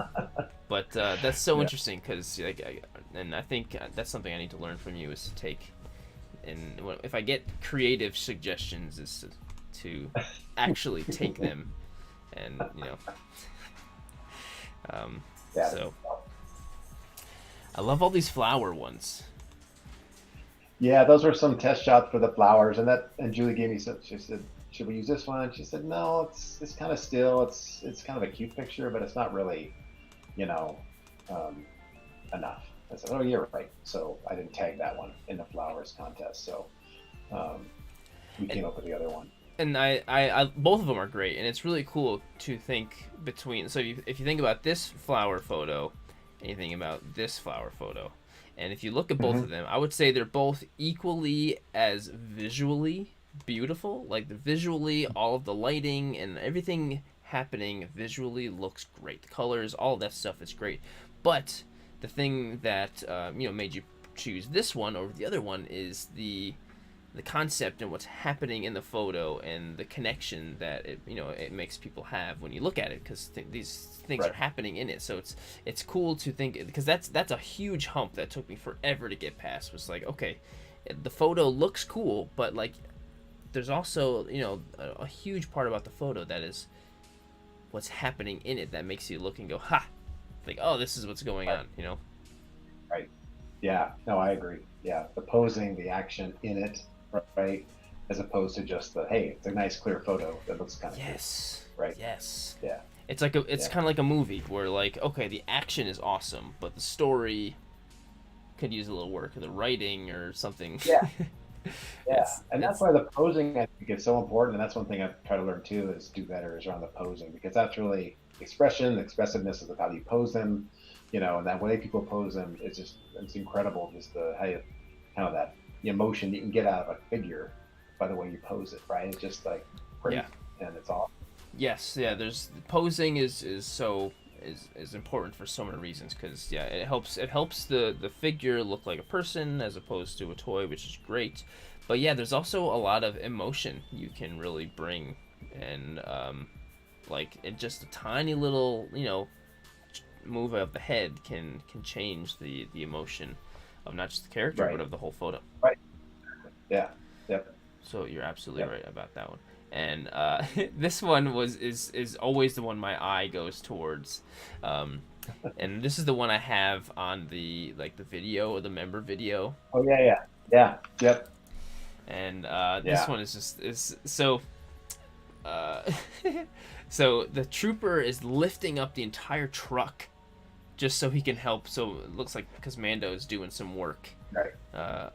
but that's so interesting because and I think that's something I need to learn from you is to take, and if I get creative suggestions, is to actually take them, and Yeah. so I love all these flower ones. Yeah, those were some test shots for the flowers, and Julie gave me some. She said, "Should we use this one?" She said, "No, it's kind of still. It's kind of a cute picture, but it's not really, you know, um, enough." I said, "Oh, you're right." So I didn't tag that one in the flowers contest. So um, we came up with the other one. And I both of them are great, and it's really cool to think between. So if you think about this flower photo, and you think about this flower photo, and if you look at both Hmm. of them, I would say they're both equally as visually beautiful. Like visually, all of the lighting and everything happening visually looks great. The colors, all of that stuff is great. But the thing that made you choose this one over the other one is the concept and what's happening in the photo and the connection that it makes people have when you look at it, because these things Right. are happening in it. So it's cool to think, because that's a huge hump that took me forever to get past. Was like, okay, the photo looks cool, but like there's also a huge part about the photo that is what's happening in it that makes you look and go, ha, like, oh, this is what's going Right. on. Right. Yeah. No, I agree. Yeah, the posing, the action in it, right, as opposed to just the hey, it's a nice clear photo that looks kind of cool, Yes, right? yes. Yeah. It's Yeah. kind of like a movie where, like, okay, the action is awesome, but the story could use a little work, or the writing or something. Yeah. Yeah, and that's It's why the posing I think is so important, and that's one thing I've tried to learn too is do better is around the posing because that's really expression, the expressiveness of how you pose them, and that way people pose them is just it's incredible. Just the how you kind of that the emotion you can get out of a figure by the way you pose it, right? It's just like yeah, crazy, and it's awesome. yes, yeah. There's posing is important for so many reasons, because yeah, it helps the figure look like a person as opposed to a toy, which is great. But yeah, there's also a lot of emotion you can really bring, and like just a tiny little move of the head can change the emotion of not just the character but Right, of the whole photo. right, yeah, yep, So you're absolutely yep. right about that one. And this one is always the one my eye goes towards, um, and this is the one I have on the video or the member video, Oh yeah, yeah, yeah, yep, and this yeah, one is just is so. Uh, so the trooper is lifting up the entire truck just so he can help. So it looks like because Mando is doing some work right,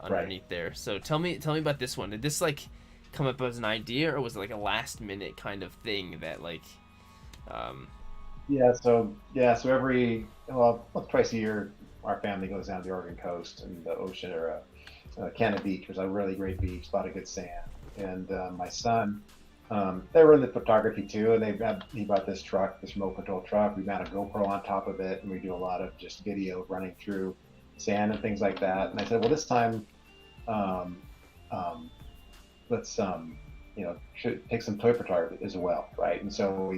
right. underneath there. So tell me about this one. Did this like come up as an idea, or was it like a last minute kind of thing that like um Yeah, so every well, twice a year, our family goes down to the Oregon coast and the ocean or Cannon Beach, which is a really great beach, a lot of good sand. And my son, they were in the photography too, and he bought this truck, this remote control truck. We mount a GoPro on top of it, and we do a lot of just video running through sand and things like that. And I said, well, this time, um, um, let's should take some toy photography as well, right? And so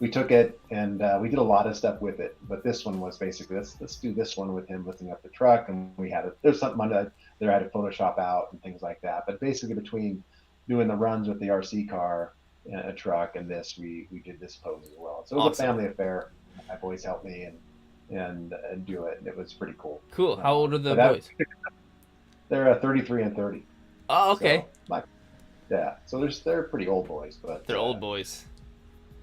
we took it and we did a lot of stuff with it. But this one was basically let's do this one with him lifting up the truck, and we had there's something under there I had to Photoshop out and things like that. But basically between doing the runs with the RC car, a truck, and this we did this pose as well. So it was a awesome. family affair. My boys helped me and do it, and it was pretty cool. Cool. How old are the But that boys? they're 33 and 30, Oh, okay. so like yeah, so they're pretty old boys, but They're old boys.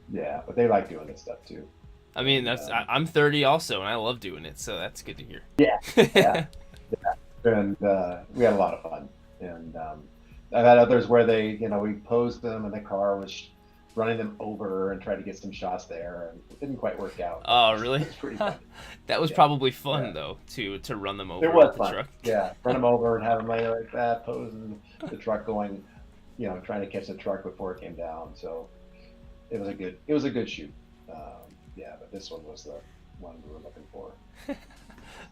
yeah, but they like doing this stuff too. I mean, And I'm 30 also, and I love doing it, so that's good to yeah, yeah, hear. and we had a lot of fun. And I've had others where we posed them, and the car was running them over and tried to get some shots there, and it didn't quite work out. But Oh, it really? was pretty fun. That was Yeah, probably yeah, fun though, to run them it over was with the fun. truck. Yeah, run them over and have them lay like that, posing the truck going, trying to catch the truck before it came down. So it was a good shoot. Yeah, but this one was the one we were looking for.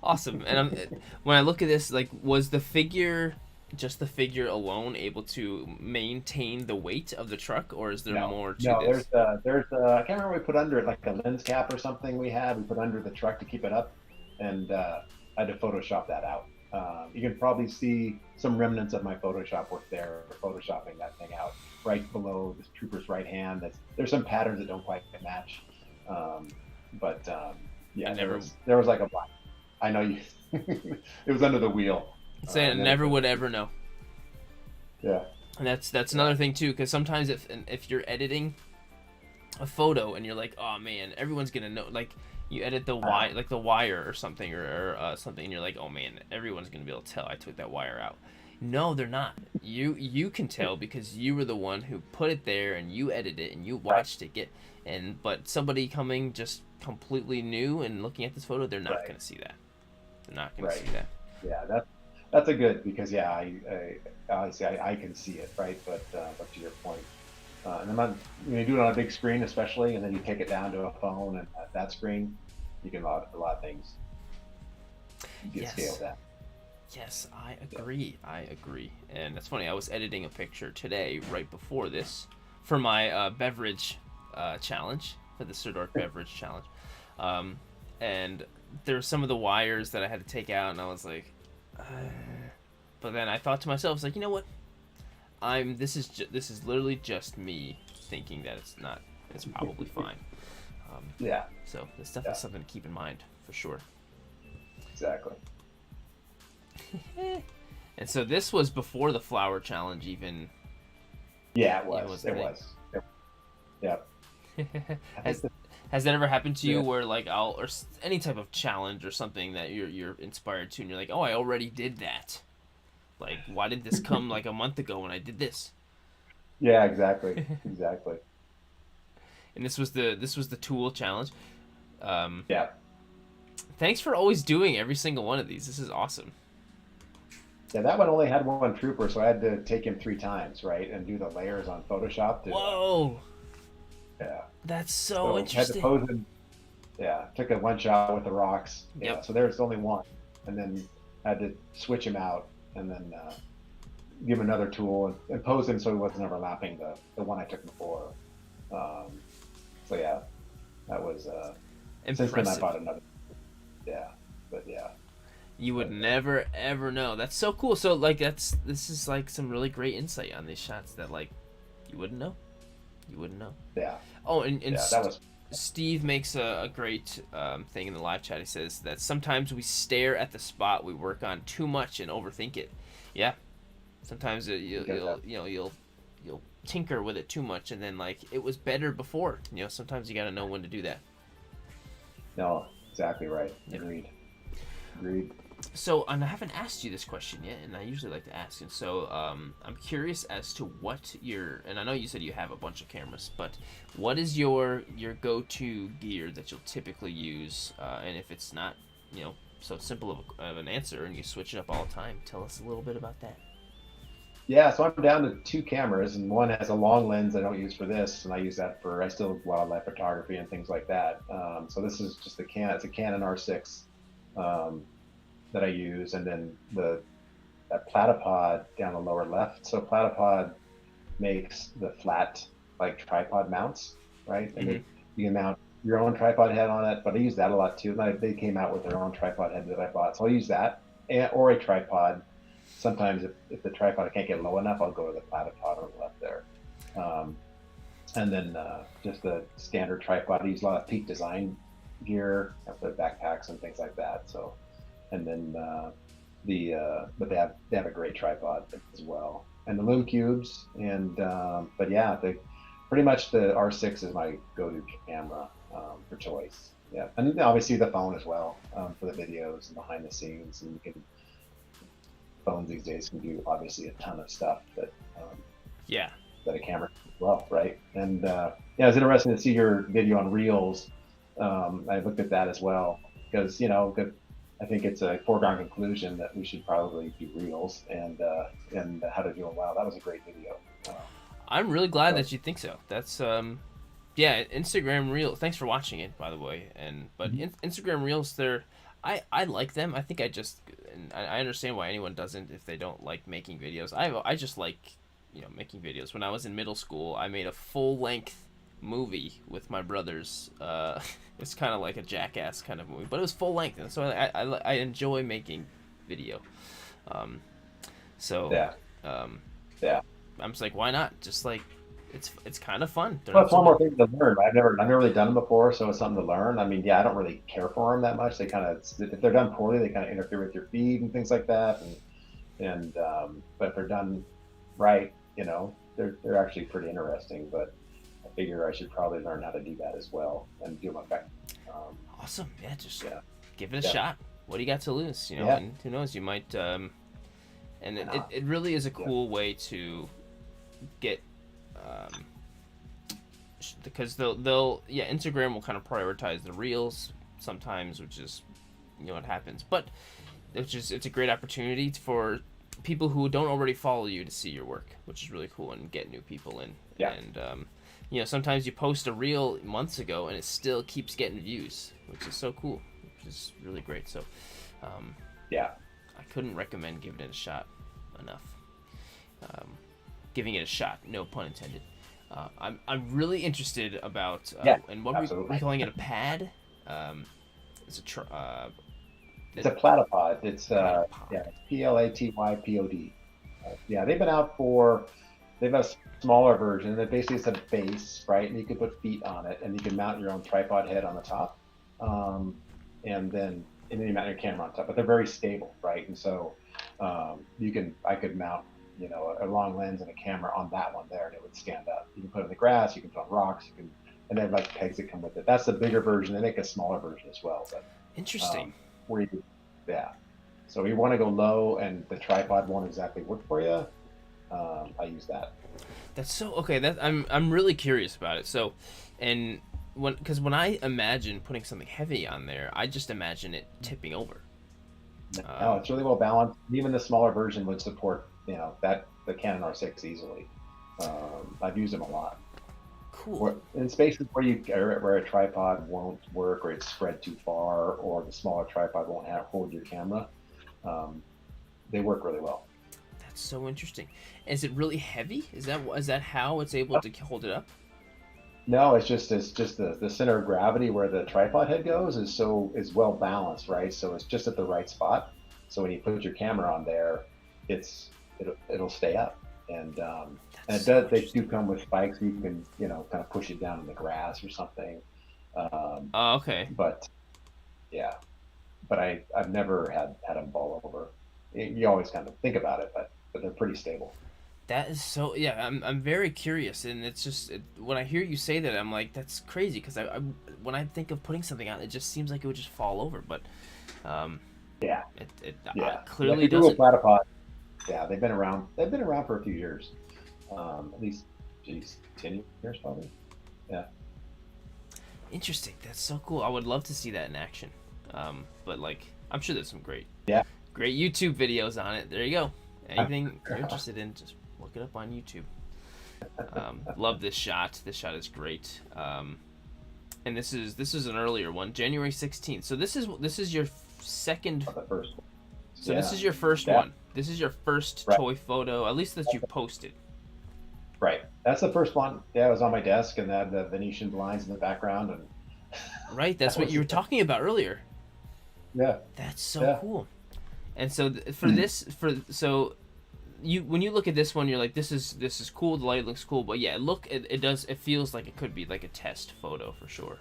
Awesome. And when I look at this, like, was the figure just the figure alone able to maintain the weight of the truck, or is there No, more to no. this? I can't remember what we put under it, like a lens cap or something. We put under the truck to keep it up, and I had to Photoshop that out. You can probably see some remnants of my Photoshop work there, photoshopping that thing out right below the trooper's right hand. There's some patterns that don't quite match, um, but I yeah, never there was like a black. I know you. It was under the wheel. say I And then it never put, would ever know. yeah, And that's another thing too, because sometimes if you're editing a photo and you're like, oh man, everyone's gonna know, like you edit the like the wire or something or something, and you're like, oh man, everyone's gonna be able to tell I took that wire out. No, they're not. You can tell because you were the one who put it there and you edited it and you watched it get. And but somebody coming just completely new and looking at this photo, they're not gonna see that. They're not gonna see that. yeah. That's a good because yeah, obviously I can see it, right? But to your point, and then when you do it on a big screen, especially, and then you take it down to a phone and at that screen, you can a lot of things. You can scale that. Yes, I agree. I agree. And that's funny. I was editing a picture today, right before this, for my beverage challenge, for the Sirdork beverage challenge. And there were some of the wires that I had to take out, and I was like, but then I thought to myself, I was like, you know what? This is literally just me thinking that it's probably fine. Yeah. So it's definitely something to keep in mind for sure. Exactly. And so this was before the flower challenge even. Yeah, it was. Yeah. Has that ever happened to you where like or any type of challenge or something that you're inspired to and you're like, oh, I already did that. Like, why did this come like a month ago when I did this? Yeah, exactly. Exactly. And this was the tool challenge. Yeah. Thanks for always doing every single one of these. This is awesome. Yeah, that one only had one trooper, so I had to take him 3 times, right, and do the layers on Photoshop. Whoa. Yeah. That's so interesting. Had to pose him. Yeah, took a one shot with the rocks. Yeah, yep. So there's only one, and then had to switch him out, and then give him another tool and pose him so he wasn't overlapping the one I took before. So yeah, that was. Since then I bought another. Yeah, but yeah. You would never ever know. That's so cool. So like this is like some really great insight on these shots that like you wouldn't know. You wouldn't know. Yeah. Oh, and that was. Steve makes a great thing in the live chat. He says that sometimes we stare at the spot we work on too much and overthink it. Yeah. Sometimes you'll tinker with it too much, and then like it was better before. You know, sometimes you got to know when to do that. No, exactly right. Agreed. So, and I haven't asked you this question yet, and I usually like to ask. And so, I'm curious as to what and I know you said you have a bunch of cameras, but what is your go-to gear that you'll typically use? And if it's not, so simple of an answer, and you switch it up all the time, tell us a little bit about that. Yeah, so I'm down to 2 cameras, and one has a long lens I don't use for this, and I use that for still wildlife photography and things like that. So this is just it's a Canon R6 that I use, and then that Platypod down the lower left. So Platypod makes the flat like tripod mounts, right? And you can mount your own tripod head on it, but I use that a lot too. They came out with their own tripod head that I bought, so I'll use that or a tripod. Sometimes if the tripod I can't get low enough, I'll go to the Platypod on the left there. And then just the standard tripod. I use a lot of Peak Design gear, for backpacks and things like that. So, and then but they have a great tripod as well, and the Loom Cubes. And but yeah, pretty much the R6 is my go-to camera for choice. Yeah, and obviously the phone as well for the videos and behind the scenes, and you can. Phones these days can do obviously a ton of stuff that that a camera can as well, right? And it's interesting to see your video on Reels. I looked at that as well because I think it's a foregone conclusion that we should probably do Reels and how to do them well. That was a great video. I'm really glad that you think so. That's Instagram Reels. Thanks for watching it, by the way. But Instagram Reels, I like them. I think and I understand why anyone doesn't if they don't like making videos. I just like, making videos. When I was in middle school, I made a full length movie with my brothers. It's kind of like a Jackass kind of movie, but it was full length, and so I enjoy making video. Um, so Yeah. Yeah. I'm just like, why not? Just like, it's kind of fun. Well, it's one more thing to learn. I've never really done them before, so it's something to learn. I mean, yeah, I don't really care for them that much. They kind of, if they're done poorly, they kind of interfere with your feed and things like that. But if they're done right, they're actually pretty interesting. But I figure I should probably learn how to do that as well and do them effectively. Awesome. Yeah, just Yeah. give it a shot. What do you got to lose? Yeah. And who knows, you might. And it really is a cool way to get. Because they'll Instagram will kind of prioritize the reels sometimes, which is what happens, but it's a great opportunity for people who don't already follow you to see your work, which is really cool, and get new people in. Yeah. And sometimes you post a reel months ago and it still keeps getting views, which is so cool, which is really great. So Yeah. I couldn't recommend giving it a shot enough. Giving it a shot, no pun intended. I'm really interested about and what are we calling it, a pad? It's a platypod. It's Platypod. Yeah, they've been out they've got a smaller version that basically is a base, right? And you can put feet on it, and you can mount your own tripod head on the top, and then you mount your camera on top. But they're very stable, right? And so I could mount a long lens and a camera on that one there, and it would stand up. You can put it in the grass, you can put on rocks, and they have like pegs that come with it. That's the bigger version. They make a smaller version as well. But interesting. So you want to go low, and the tripod won't exactly work for you. I use that. That's so okay. I'm really curious about it. So, and because when I imagine putting something heavy on there, I just imagine it tipping over. No, it's really well balanced. Even the smaller version would support the Canon R6 easily. I've used them a lot. Cool. In spaces where a tripod won't work, or it's spread too far, or the smaller tripod won't hold your camera, they work really well. That's so interesting. Is it really heavy? Is that how it's able to hold it up? No, it's just the center of gravity where the tripod head goes is well balanced, right? So it's just at the right spot. So when you put your camera on there, it'll stay up. And they do come with spikes. You can kind of push it down in the grass or something. Okay. But yeah, but I've never had them fall over. You always kind of think about it, but they're pretty stable. That is so, yeah. I'm very curious, and it's just when I hear you say that, I'm like, that's crazy, because I when I think of putting something on, it just seems like it would just fall over, but it clearly doesn't. Platypod. Yeah, they've been around for a few years, at least 10 years probably. Yeah. Interesting. That's so cool. I would love to see that in action. But like, I'm sure there's some great YouTube videos on it. There you go. Anything you're interested in, just look it up on YouTube. Love this shot. This shot is great. And this is an earlier one, January 16th. So this is your second. The first one. So this is your first one. This is your first toy photo, at least that you posted. Right. That's the first one. Yeah, it was on my desk, and they had the Venetian blinds in the background, and. Right. That's what you were talking about earlier. Yeah. That's so cool. And so when you look at this one, you're like, this is cool. The light looks cool, but yeah, it feels like it could be like a test photo for sure.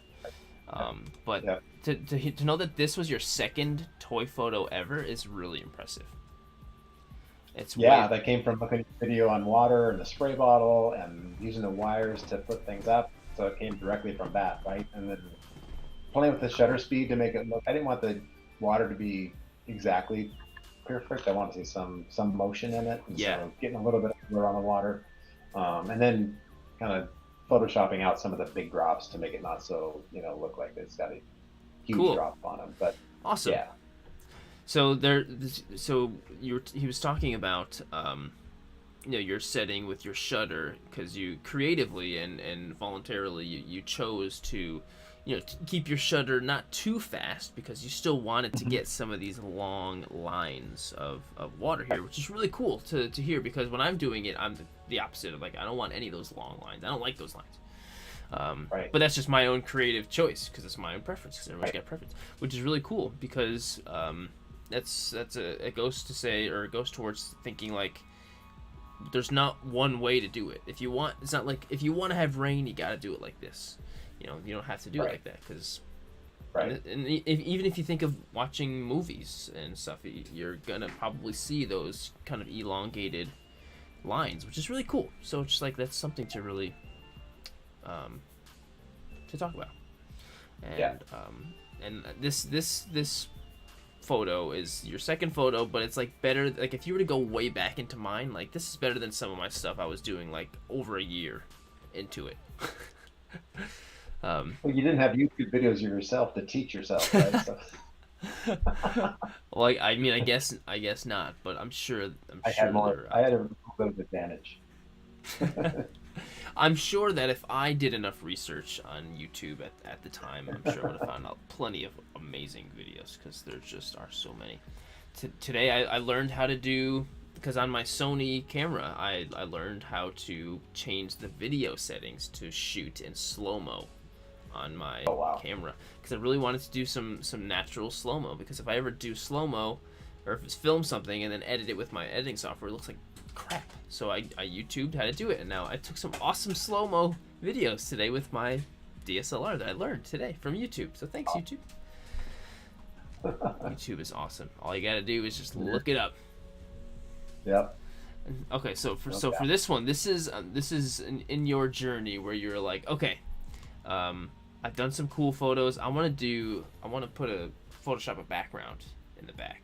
But to know that this was your second toy photo ever is really impressive. That came from looking at video on water and the spray bottle and using the wires to put things up. So it came directly from that, right? And then playing with the shutter speed to make it look. I didn't want the water to be exactly perfect. I wanted to see some motion in it. And so getting a little bit of color on the water, and then kind of photoshopping out some of the big drops to make it not so look like it's got a huge drop on them. But awesome. Yeah. So he was talking about your setting with your shutter, because you creatively and voluntarily you chose to keep your shutter not too fast, because you still want it to get some of these long lines of water here, which is really cool to hear, because when I'm doing it, I'm the opposite of, like, I don't want any of those long lines. I don't like those lines. Right. But that's just my own creative choice, because it's my own preference, because everyone's Right. got preference, which is really cool, because it goes towards thinking, like, there's not one way to do it. It's not like if you want to have rain, you got to do it like this. You don't have to do it Right. like that, because Right. even if you think of watching movies and stuff, you're gonna probably see those kind of elongated lines, which is really cool. So it's just like, that's something to really to talk about. And Yeah. And this photo is your second photo, but it's like better. Like, if you were to go way back into mine, like, this is better than some of my stuff I was doing like over a year into it. Well, you didn't have YouTube videos of yourself to teach yourself, right? So Like, I mean, I guess not, but I'm sure I had more. they're I out had a little bit of advantage. there. I'm sure that if I did enough research on YouTube at the time, I'm sure I would have found out plenty of amazing videos, because there just are so many. Today I learned how to do, because on my Sony camera, I learned how to change the video settings to shoot in slow-mo on my Oh, wow. camera, because I really wanted to do some natural slow-mo, because if I ever do slow-mo, or if it's film something and then edit it with my editing software, it looks like crap. So I YouTubed how to do it, and now I took some awesome slow-mo videos today with my DSLR that I learned today from YouTube. So thanks, YouTube. YouTube is awesome. All you gotta do is just look it up. Yep. Okay, so for Okay. this one, this is in your journey where you're like, okay, I've done some cool photos. I want to put a Photoshop a background in the back,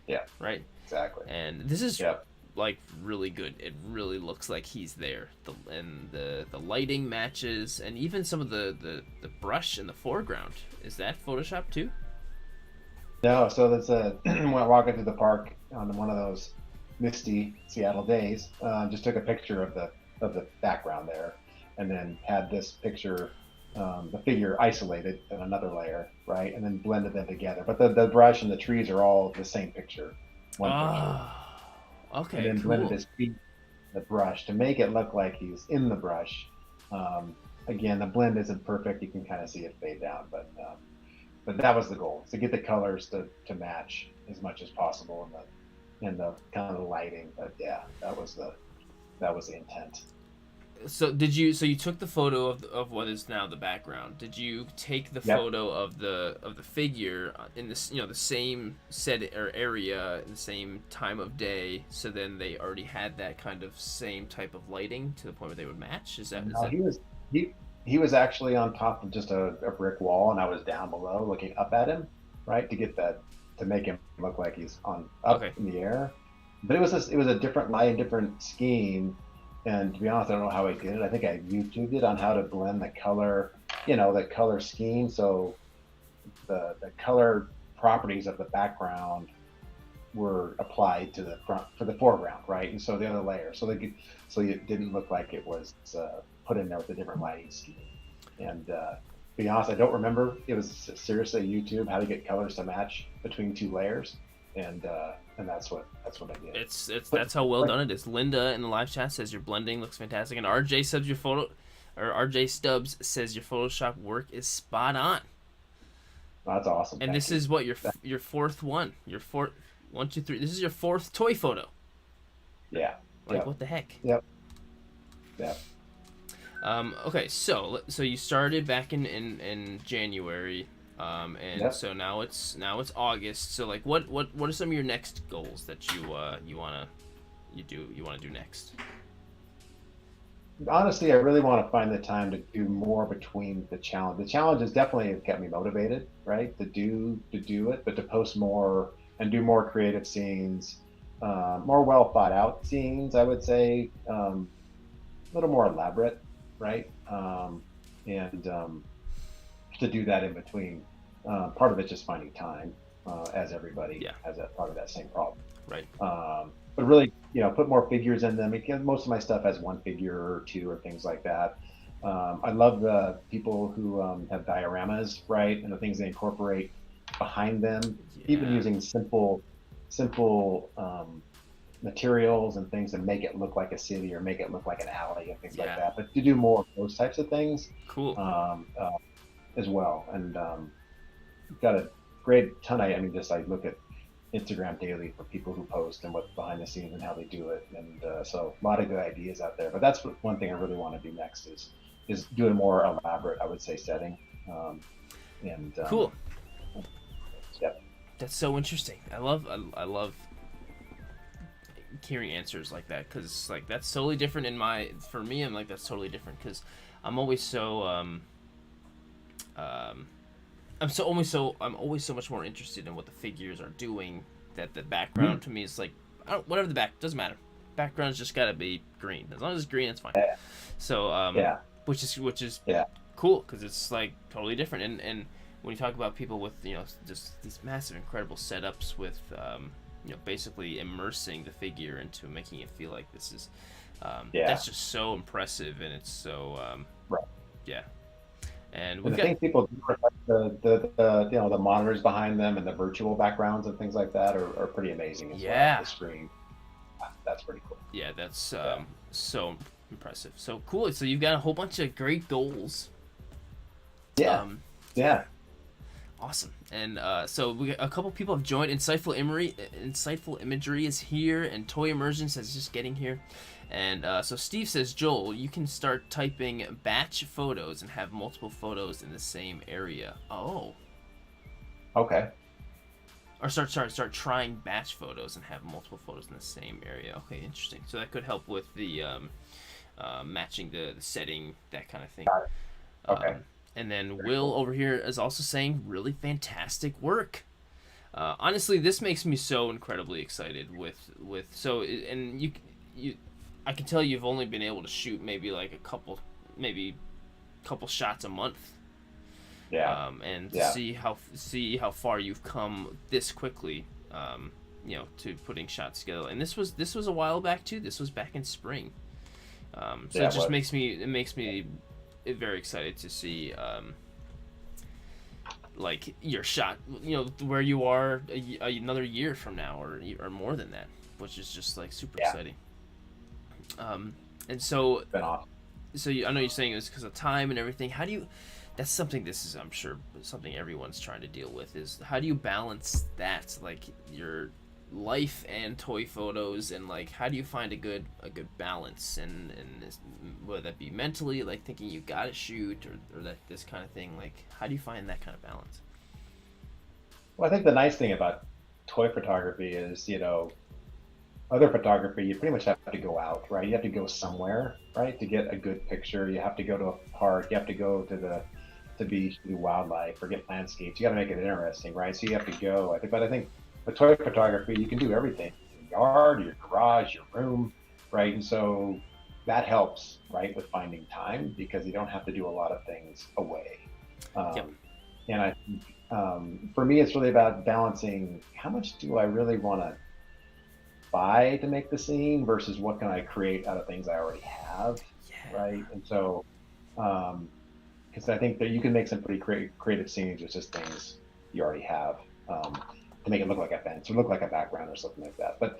Yeah. right? Exactly. And this is Yep. like really good. It really looks like he's there. The lighting matches, and even some of the brush in the foreground. Is that Photoshop too? No, so that's when walking through the park on one of those misty Seattle days. Just took a picture of the background there, and then had this picture, the figure isolated in another layer, right, and then blended them together. But the brush and the trees are all the same picture, one picture, Okay, and then cool. blended his feet in the brush to make it look like he's in the brush. Again, the blend isn't perfect; you can kind of see it fade down, but that was the goal, to get the colors to match as much as possible in the kind of the lighting. But yeah, that was the intent. So you took the photo of what is now the background. Did you take the Yep. photo of the figure in this, the same set or area in the same time of day, so then they already had that kind of same type of lighting to the point where they would match? Is No, that he was actually on top of just a brick wall, and I was down below looking up at him, right, to make him look like he's on up Okay. in the air. But it was a different light, different scheme. And to be honest, I don't know how I did it. I think I YouTubed it on how to blend the color, the color scheme. So the color properties of the background were applied to the front for the foreground, right? And so the other layer, so it didn't look like it was put in there with a different lighting scheme. And to be honest, I don't remember. It was seriously YouTube how to get colors to match between two layers, and that's what I did. That's how well done it is. Linda in the live chat says your blending looks fantastic, and RJ Stubbs says your Photoshop work is spot on. That's awesome. And this is what your fourth one. Your fourth 1, 2, 3. This is your fourth toy photo. Yeah. Like, Yep. what the heck? Yep. Yep. Okay, so you started back in January, and Yep. so now it's August. So, like, what are some of your next goals that you wanna do next? Honestly, I really want to find the time to do more between the challenge. The challenge has definitely kept me motivated, right? To do it, but to post more and do more creative scenes, more well thought out scenes, I would say, a little more elaborate, right? And to do that in between. Part of it's just finding time, as everybody Yeah. has that part of that same problem. Right. But really, put more figures in them, because most of my stuff has one figure or two or things like that. I love the people who have dioramas, right, and the things they incorporate behind them, even Yeah. using simple materials and things to make it look like a city or make it look like an alley and things like Yeah. that. But to do more of those types of things Cool. um, as well. And got a great ton. I mean, just I look at Instagram daily for people who post and what's behind the scenes and how they do it. And so a lot of good ideas out there. But that's one thing I really want to do next is do a more elaborate, I would say, setting. Um, and Cool. yeah, That's so interesting. I love hearing answers like that, because like that's totally different in my for me. I'm like that's totally different because I'm always so um I'm always so much more interested in what the figures are doing, that the background to me is like, I don't, whatever the back doesn't matter. Background's just gotta be green. As long as it's green, it's fine. yeah, So yeah, which is yeah, cool because it's like totally different. And when you talk about people with just these massive, incredible setups with basically immersing the figure into making it feel like this is yeah. that's just so impressive, and it's so Right. yeah. And And we've the got things people do, are like the monitors behind them and the virtual backgrounds and things like that are pretty amazing as well. yeah The screen, that's pretty cool. yeah that's Yeah, so impressive, so cool. So you've got a whole bunch of great goals. yeah, um yeah. Awesome. And so a couple people have joined. Insightful Imagery is here, and Toy Emergence is just getting here. And so Steve says, Joel, you can start typing batch photos and have multiple photos in the same area. Oh. Okay. Or start trying batch photos and have multiple photos in the same area. Okay, interesting. So that could help with the matching the setting, that kind of thing. Got it. Okay. And then Very Will cool. over here is also saying really fantastic work. Honestly, this makes me so incredibly excited with so and you I can tell you've only been able to shoot maybe like maybe couple shots a month, Yeah. and to Yeah. see how far you've come this quickly, to putting shots together. And this was a while back too. This was back in spring. So Yeah. it It just was. makes me very excited to see like your shot, where you are another year from now, or more than that, which is just like super Yeah. exciting. And so Been awesome. I know you're saying it was because of time and everything. How do you? That's something. This is, I'm sure, something everyone's trying to deal with. Is how do you balance that, like your life and toy photos, and like how do you find a good balance, and whether that be mentally, like thinking you gotta shoot, or that this kind of thing. Like how do you find that kind of balance? Well, I think the nice thing about toy photography is, other photography, you pretty much have to go out, right? You have to go somewhere, right, to get a good picture. You have to go to a park. You have to go to the beach, to do wildlife, or get landscapes. You got to make it interesting, right? So you have to go. But I think with toy photography, you can do everything: your yard, your garage, your room, right? And so that helps, right, with finding time because you don't have to do a lot of things away. Yep. Um, and I think for me, it's really about balancing how much do I really want to buy to make the scene versus what can I create out of things I already have, Yeah. right? And so, because I think that you can make some pretty creative scenes with just things you already have, to make it look like a fence or look like a background or something like that. But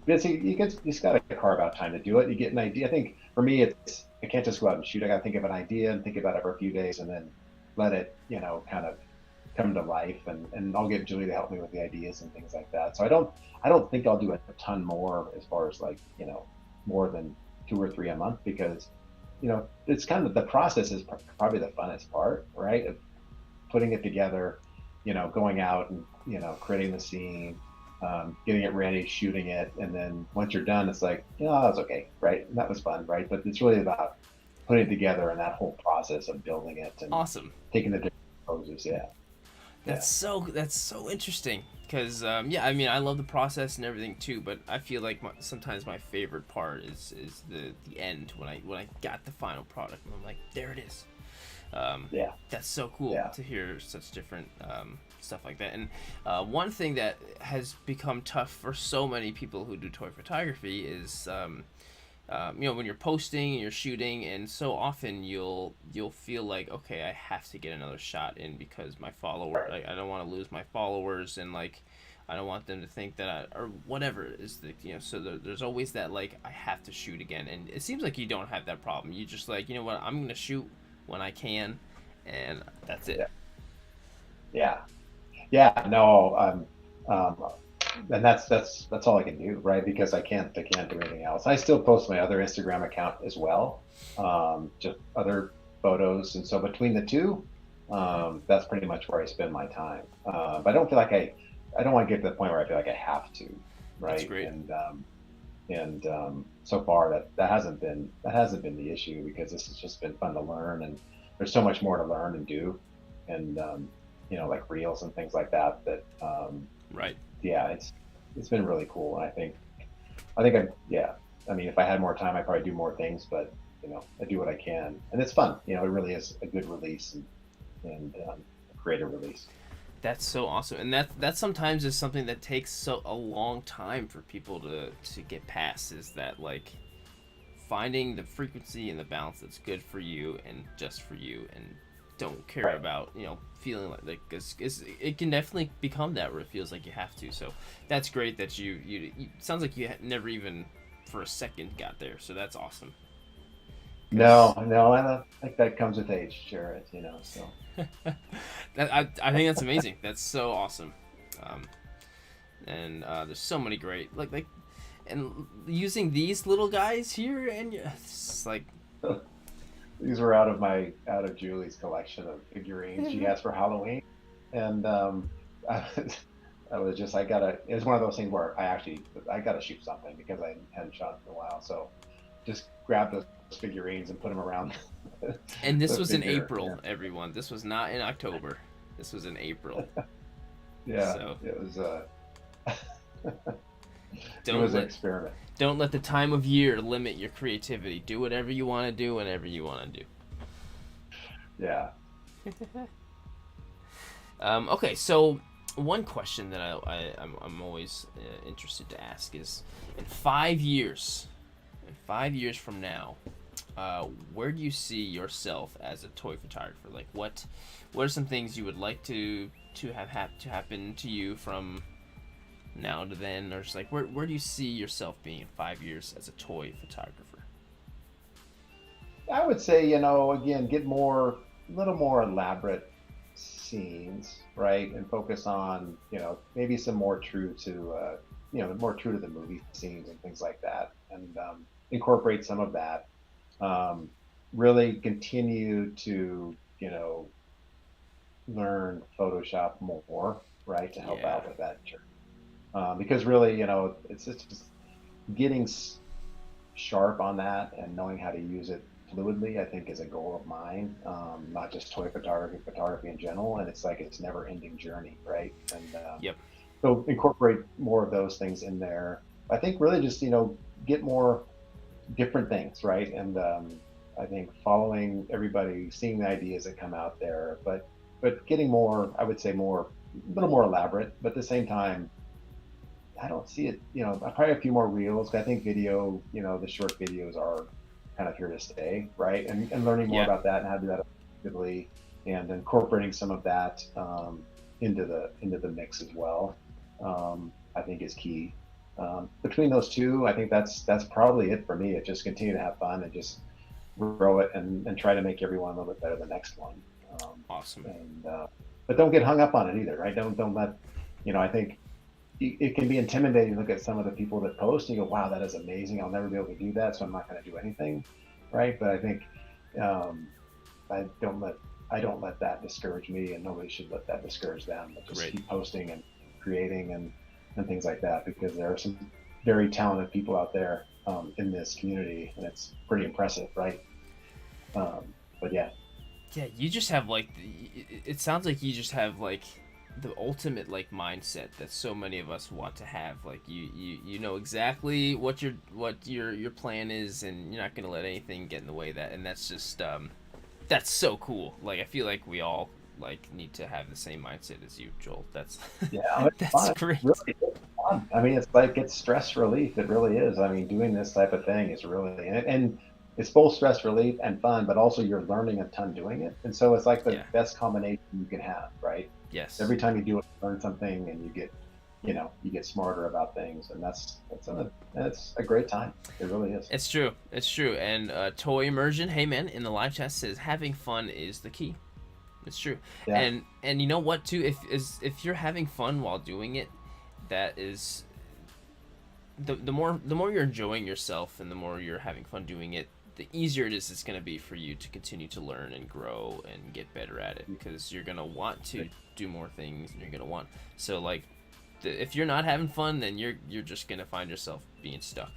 basically, you just got to carve out time to do it. You get an idea. I think for me, I can't just go out and shoot. I got to think of an idea and think about it for a few days and then let it, kind of come to life, and I'll get Julie to help me with the ideas and things like that. So I don't think I'll do a ton more as far as like, more than two or three a month because, it's kind of the process is probably the funnest part, right? Of putting it together, going out and, creating the scene, getting it ready, shooting it. And then once you're done, it's like, that's okay. Right. And that was fun. Right. But it's really about putting it together and that whole process of building it and Awesome. taking the different poses. Yeah. Yeah. That's so interesting because yeah, I mean I love the process and everything too, but I feel like sometimes my favorite part is the end when I got the final product and I'm like, there it is. Yeah. That's so cool Yeah. to hear such different stuff like that. And one thing that has become tough for so many people who do toy photography is when you're posting and you're shooting, and so often you'll feel like, okay, I have to get another shot in because my follower, Right. like, I don't want to lose my followers, and like I don't want them to think that or whatever is the, so there's always that, like, I have to shoot again, and it seems like you don't have that problem. You just like, you know what, I'm gonna shoot when I can, and that's it. Yeah. Yeah. Yeah. No. And that's all I can do, right? Because I can't do anything else. I still post my other Instagram account as well, just other photos, and so between the two, that's pretty much where I spend my time. But I don't feel like I don't want to get to the point where I feel like I have to, That's right? great. And so far that hasn't been the issue, because this has just been fun to learn, and there's so much more to learn and do, and like reels and things like that. Right. Yeah, it's been really cool. And I think yeah. I mean, if I had more time, I'd probably do more things, but I do what I can, and it's fun. It really is a good release, and a creative release. That's so awesome, and that sometimes is something that takes so a long time for people to get past. Is that, like, finding the frequency and the balance that's good for you and just for you, and don't care Right. about feeling like it can definitely become that where it feels like you have to. So that's great that you sounds like you never even for a second got there. So that's awesome. No, Because no, I don't think that comes with age, Jared. So I think that's amazing. That's so awesome. Um, and there's so many great and using these little guys here, and it's like these were out of Julie's collection of figurines she has for Halloween, and I, I gotta. It was one of those things where I gotta shoot something because I hadn't shot in a while. So just grab those figurines and put them around and this the was in figure. April, everyone. This was not in October. This was in April. Yeah, So it was it don't was an let experiment. don't let the time of year limit your creativity. Do whatever you want to do whenever you want to do. Yeah. Okay, so one question that I'm always interested to ask is, in 5 years, in 5 years from now, where do you see yourself as a toy photographer? Like, what are some things you would like to have to happen to you from now to then, or just like where do you see yourself being in 5 years as a toy photographer? I would say, again, get a little more elaborate scenes, right? And focus on, maybe some more true to, more true to the movie scenes and things like that. And incorporate some of that. Um, really continue to, learn Photoshop more, right? To help Yeah, out with that. Because really, it's just getting sharp on that and knowing how to use it fluidly, I think, is a goal of mine. Not just toy photography, photography in general. And it's like it's never ending journey, right? And yep, so incorporate more of those things in there. I think really just, get more different things, right? And I think following everybody, seeing the ideas that come out there, but getting more, I would say more, a little more elaborate, but at the same time, I don't see it. Probably a few more reels. I think video, the short videos are kind of here to stay, right? And learning more yeah, about that and how to do that effectively, and incorporating some of that into the mix as well. I think is key. Between those two, I think that's probably it for me. It just continue to have fun and just grow it, and try to make everyone a little bit better the next one. Um, awesome. and But don't get hung up on it either, right? Don't let I think it can be intimidating to look at some of the people that post and you go, wow, that is amazing. I'll never be able to do that, so I'm not going to do anything, right? But I think um, I don't let I don't let that discourage me, and nobody should let that discourage them. But just Great. keep posting and creating and things like that, because there are some very talented people out there in this community, and it's pretty impressive, right? But yeah, Yeah, you just have like it sounds like you just have like the ultimate like mindset that so many of us want to have. Like you know exactly what your plan is, and you're not gonna let anything get in the way of that. And that's just that's so cool. Like, I feel like we all like need to have the same mindset as you, Joel. That's Yeah, it's that's fun. great. Really, it's fun. I mean, it's like it's stress relief. It really is. I mean, doing this type of thing is really, and it's both stress relief and fun, but also you're learning a ton doing it. And so it's like the Yeah. best combination you can have, right? Yes. Every time you do it, you learn something, and you get smarter about things, and that's a great time. It really is. It's true. It's true. And Toy Immersion, hey man, in the live chat says having fun is the key. It's true. Yeah, And you know what too? If you're having fun while doing it, that is the more you're enjoying yourself and the more you're having fun doing it, the easier it is it's going to be for you to continue to learn and grow and get better at it, because you're going to want to do more things and you're going to want, so like if you're not having fun, then you're just going to find yourself being stuck,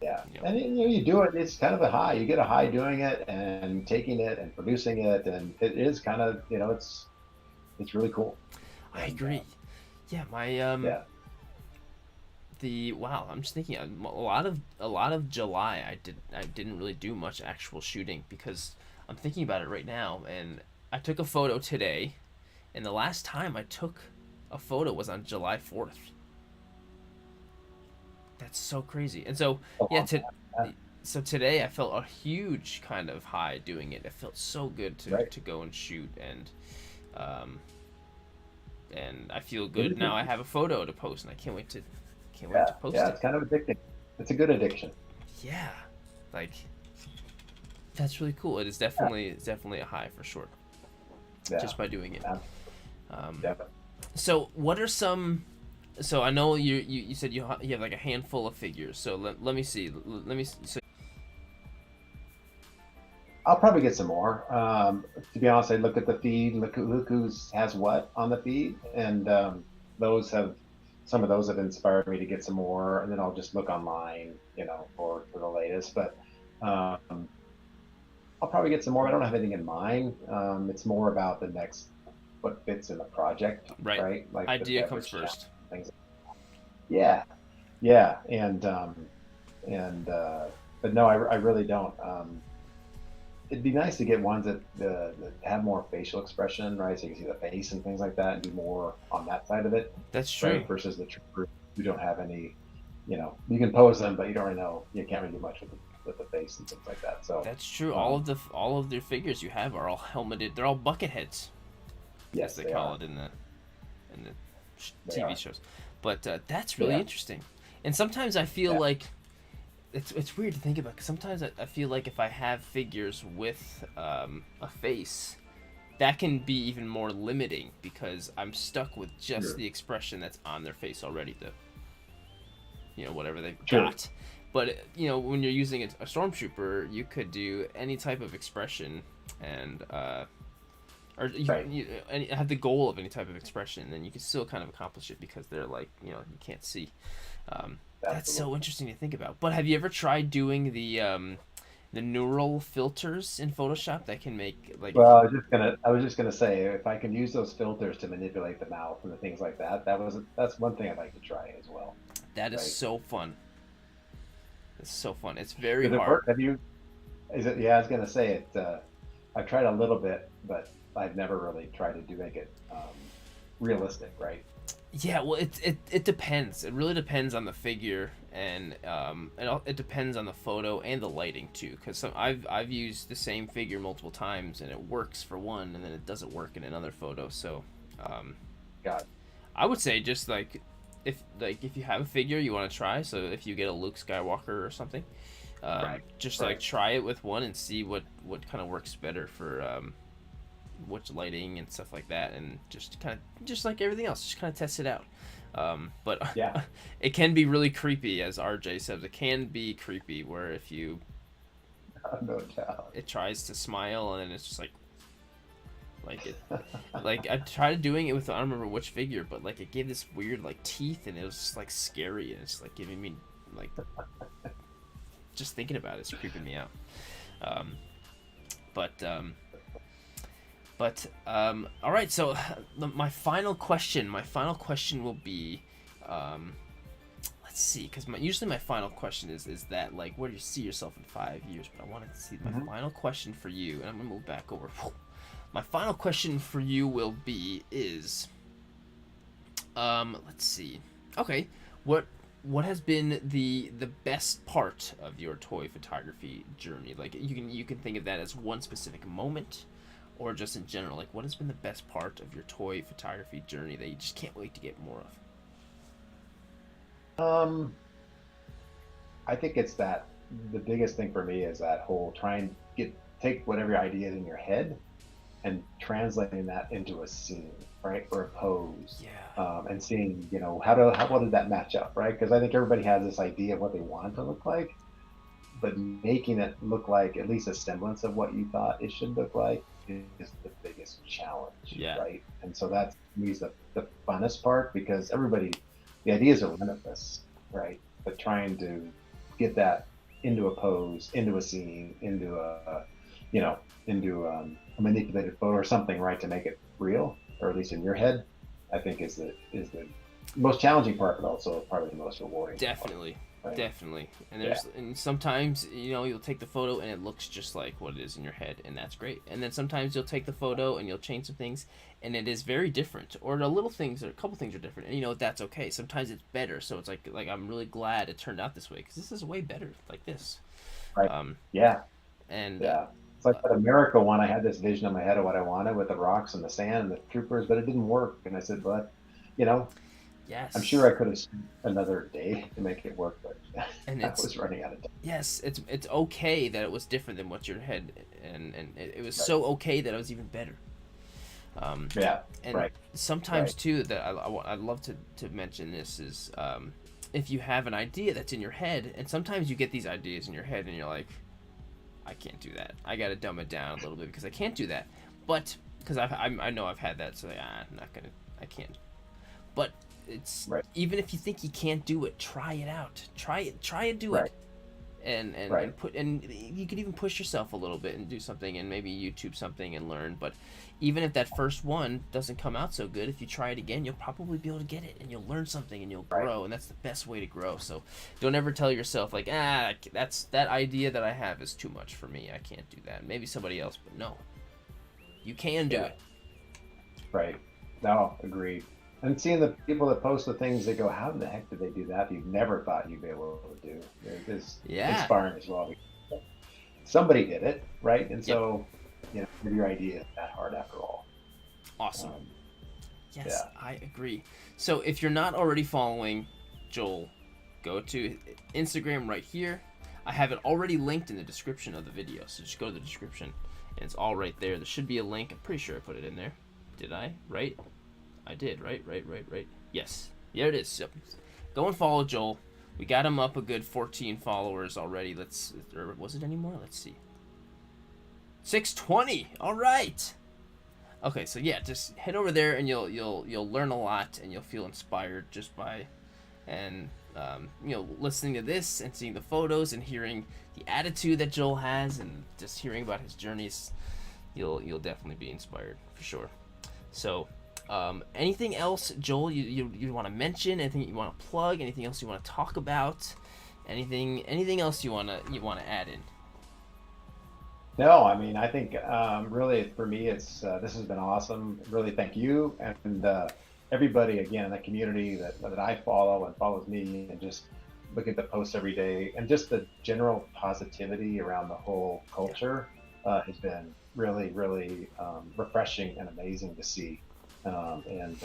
yeah. you know. And you do it. It's kind of a high. You get a high doing it and taking it and producing it, and it is kind of it's really cool. I And agree. Yeah, my yeah, the wow, I'm just thinking a lot of July I didn't really do much actual shooting, because I'm thinking about it right now, and I took a photo today, and the last time I took a photo was on July 4th. That's so crazy. And so a yeah, long time. Yeah, so today I felt a huge kind of high doing it. It felt so good right. to go and shoot, um and I feel It good is. now. I have a photo to post, and I can't wait Yeah, to post yeah. it. It's kind of addicting. It's a good addiction. Yeah, like that's really cool. Yeah, It's definitely a high for sure, yeah, just by doing it. yeah, Um, yeah. so what are some? So I know you said you have like a handful of figures. So let me see. Let me. So I'll probably get some more. To be honest, I look at the feed, look who's has what on the feed, and those have some of those have inspired me to get some more. And then I'll just look online, for the latest. But um, I'll probably get some more. I don't have anything in mind. It's more about the next what fits in the project, right, right? Like the idea comes beverage challenge, first. things. Yeah, yeah, and but no, I really don't. It'd be nice to get ones that have more facial expression, right? So you can see the face and things like that, and do more on that side of it, That's true. right? Versus the true who don't have any, you can pose them, but you don't really know, you can't really do much with the face and things like that. So, That's true. um, All of their figures you have are all helmeted. They're all bucket heads, as yes, they they call are. it in the They TV are. shows. But that's really Yeah, interesting. And sometimes I feel yeah, like it's weird to think about, because sometimes I feel like if I have figures with a face, that can be even more limiting, because I'm stuck with just sure, the expression that's on their face already, the whatever they've sure, got. But when you're using a stormtrooper, you could do any type of expression, and or right, have the goal of any type of expression, and then you can still kind of accomplish it, because they're like you can't see. That's so absolutely. interesting to think about. But have you ever tried doing the neural filters in Photoshop that can make like if Well, you, I was just gonna say, if I can use those filters to manipulate the mouth and the things like that, that's one thing I'd like to try as well, that is right? so fun. It's so fun. It's very Does it hard. work? Have you? Is it? Yeah, I was gonna say it. I've tried a little bit, but I've never really tried to make it realistic, right? Yeah, well, it depends. It really depends on the figure, and it depends on the photo and the lighting too. Because I've used the same figure multiple times, and it works for one, and then it doesn't work in another photo. So, um, God, I would say just if you have a figure you want to try. So if you get a Luke Skywalker or something, right, just like right. try it with one and see what kind of works better for which lighting and stuff like that, and just like everything else, just kind of test it out. But Yeah, it can be really creepy, as RJ says. It can be creepy where if no doubt. it tries to smile, and then it's just like it like I tried doing it with, I don't remember which figure, but like it gave this weird like teeth, and it was just like scary, and it's like giving me like, just thinking about it's creeping me out. Um, but all right, so my final question will be, um, let's see, because usually my final question is that like, where do you see yourself in 5 years? But I wanted to see my Hmm. final question for you, and I'm gonna move back over. My final question for you will be is, let's see. Okay, what has been the best part of your toy photography journey? Like you can think of that as one specific moment, or just in general. Like what has been the best part of your toy photography journey that you just can't wait to get more of? I think it's that the biggest thing for me is that whole try and take whatever idea is in your head and translating that into a scene, right, or a pose, Yeah. and seeing, you know, how well did that match up, right? Because I think everybody has this idea of what they want it to look like, but making it look like at least a semblance of what you thought it should look like is the biggest challenge, Yeah. right? And so that's to me is the funnest part because the ideas are limitless, right? But trying to get that into a pose, into a scene, into a, you know, into a manipulated photo or something, right, to make it real, or at least in your head, I think is the most challenging part, but also probably the most rewarding. Definitely. Part, right? Definitely. And there's and sometimes, you know, you'll take the photo and it looks just like what it is in your head, and that's great. And then sometimes you'll take the photo and you'll change some things and it is very different, or the little things or a couple things are different, and you know that's okay. Sometimes it's better, so it's like I'm really glad it turned out this way because this is way better like this. Right. Yeah. And Yeah. It's like that America one. I had this vision in my head of what I wanted with the rocks and the sand and the troopers, but it didn't work. And I said, but, you know, yes, I'm sure I could have spent another day to make it work, but and I was running out of time. yes, it's okay that it was different than what your head, and it was Right. so okay that it was even better. Yeah. And Right. sometimes Right. too that I'd love to mention this is if you have an idea that's in your head, and sometimes you get these ideas in your head and you're like, I can't do that. I got to dumb it down a little bit because I can't do that. But because I know I've had that, so I'm not gonna, I can't. But it's Right. even if you think you can't do it, try it out. Try and do Right. it. And Right. and you could even push yourself a little bit and do something and maybe YouTube something and learn. But even if that first one doesn't come out so good, if you try it again, you'll probably be able to get it and you'll learn something and you'll Right. grow, and that's the best way to grow. So don't ever tell yourself like, that's that idea that I have is too much for me, I can't do that. Maybe somebody else, but no, you can do Yeah. it. Right. No, agreed. And seeing the people that post the things, they go, how in the heck did they do that you never thought you'd be able to do? It is Yeah. inspiring as well. Somebody did it, right? And Yep. so, you know, maybe your idea is that hard after all. Awesome. Um, Yes, yeah. I agree. So if you're not already following Joel, go to Instagram right here. I have it already linked in the description of the video, so just go to the description and it's all right there. There should be a link. I'm pretty sure I put it in there. Did I? Right? I did. Right. Yes. There it is. Yep. Go and follow Joel. We got him up a good 14 followers already. Or was it any more? Let's see. 620. All right. Okay, so yeah, just head over there and you'll learn a lot and you'll feel inspired just by listening to this and seeing the photos and hearing the attitude that Joel has and just hearing about his journeys. You'll definitely be inspired for sure. So, anything else, Joel, you want to mention? Anything you want to plug? Anything else you want to talk about? Anything else you want to add in? No, I mean, I think really for me, it's this has been awesome. Really, thank you and everybody again, the community that I follow and follows me, and just look at the posts every day, and just the general positivity around the whole culture has been really, really refreshing and amazing to see. If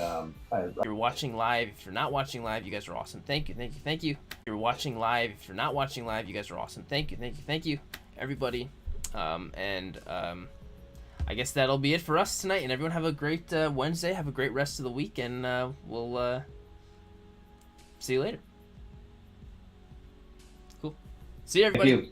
You're watching live. If you're not watching live, you guys are awesome. Thank you. If you're watching live. If you're not watching live, you guys are awesome. Thank you, everybody. I guess that'll be it for us tonight. And everyone have a great Wednesday. Have a great rest of the week, and we'll see you later. Cool. See you, everybody. Thank you.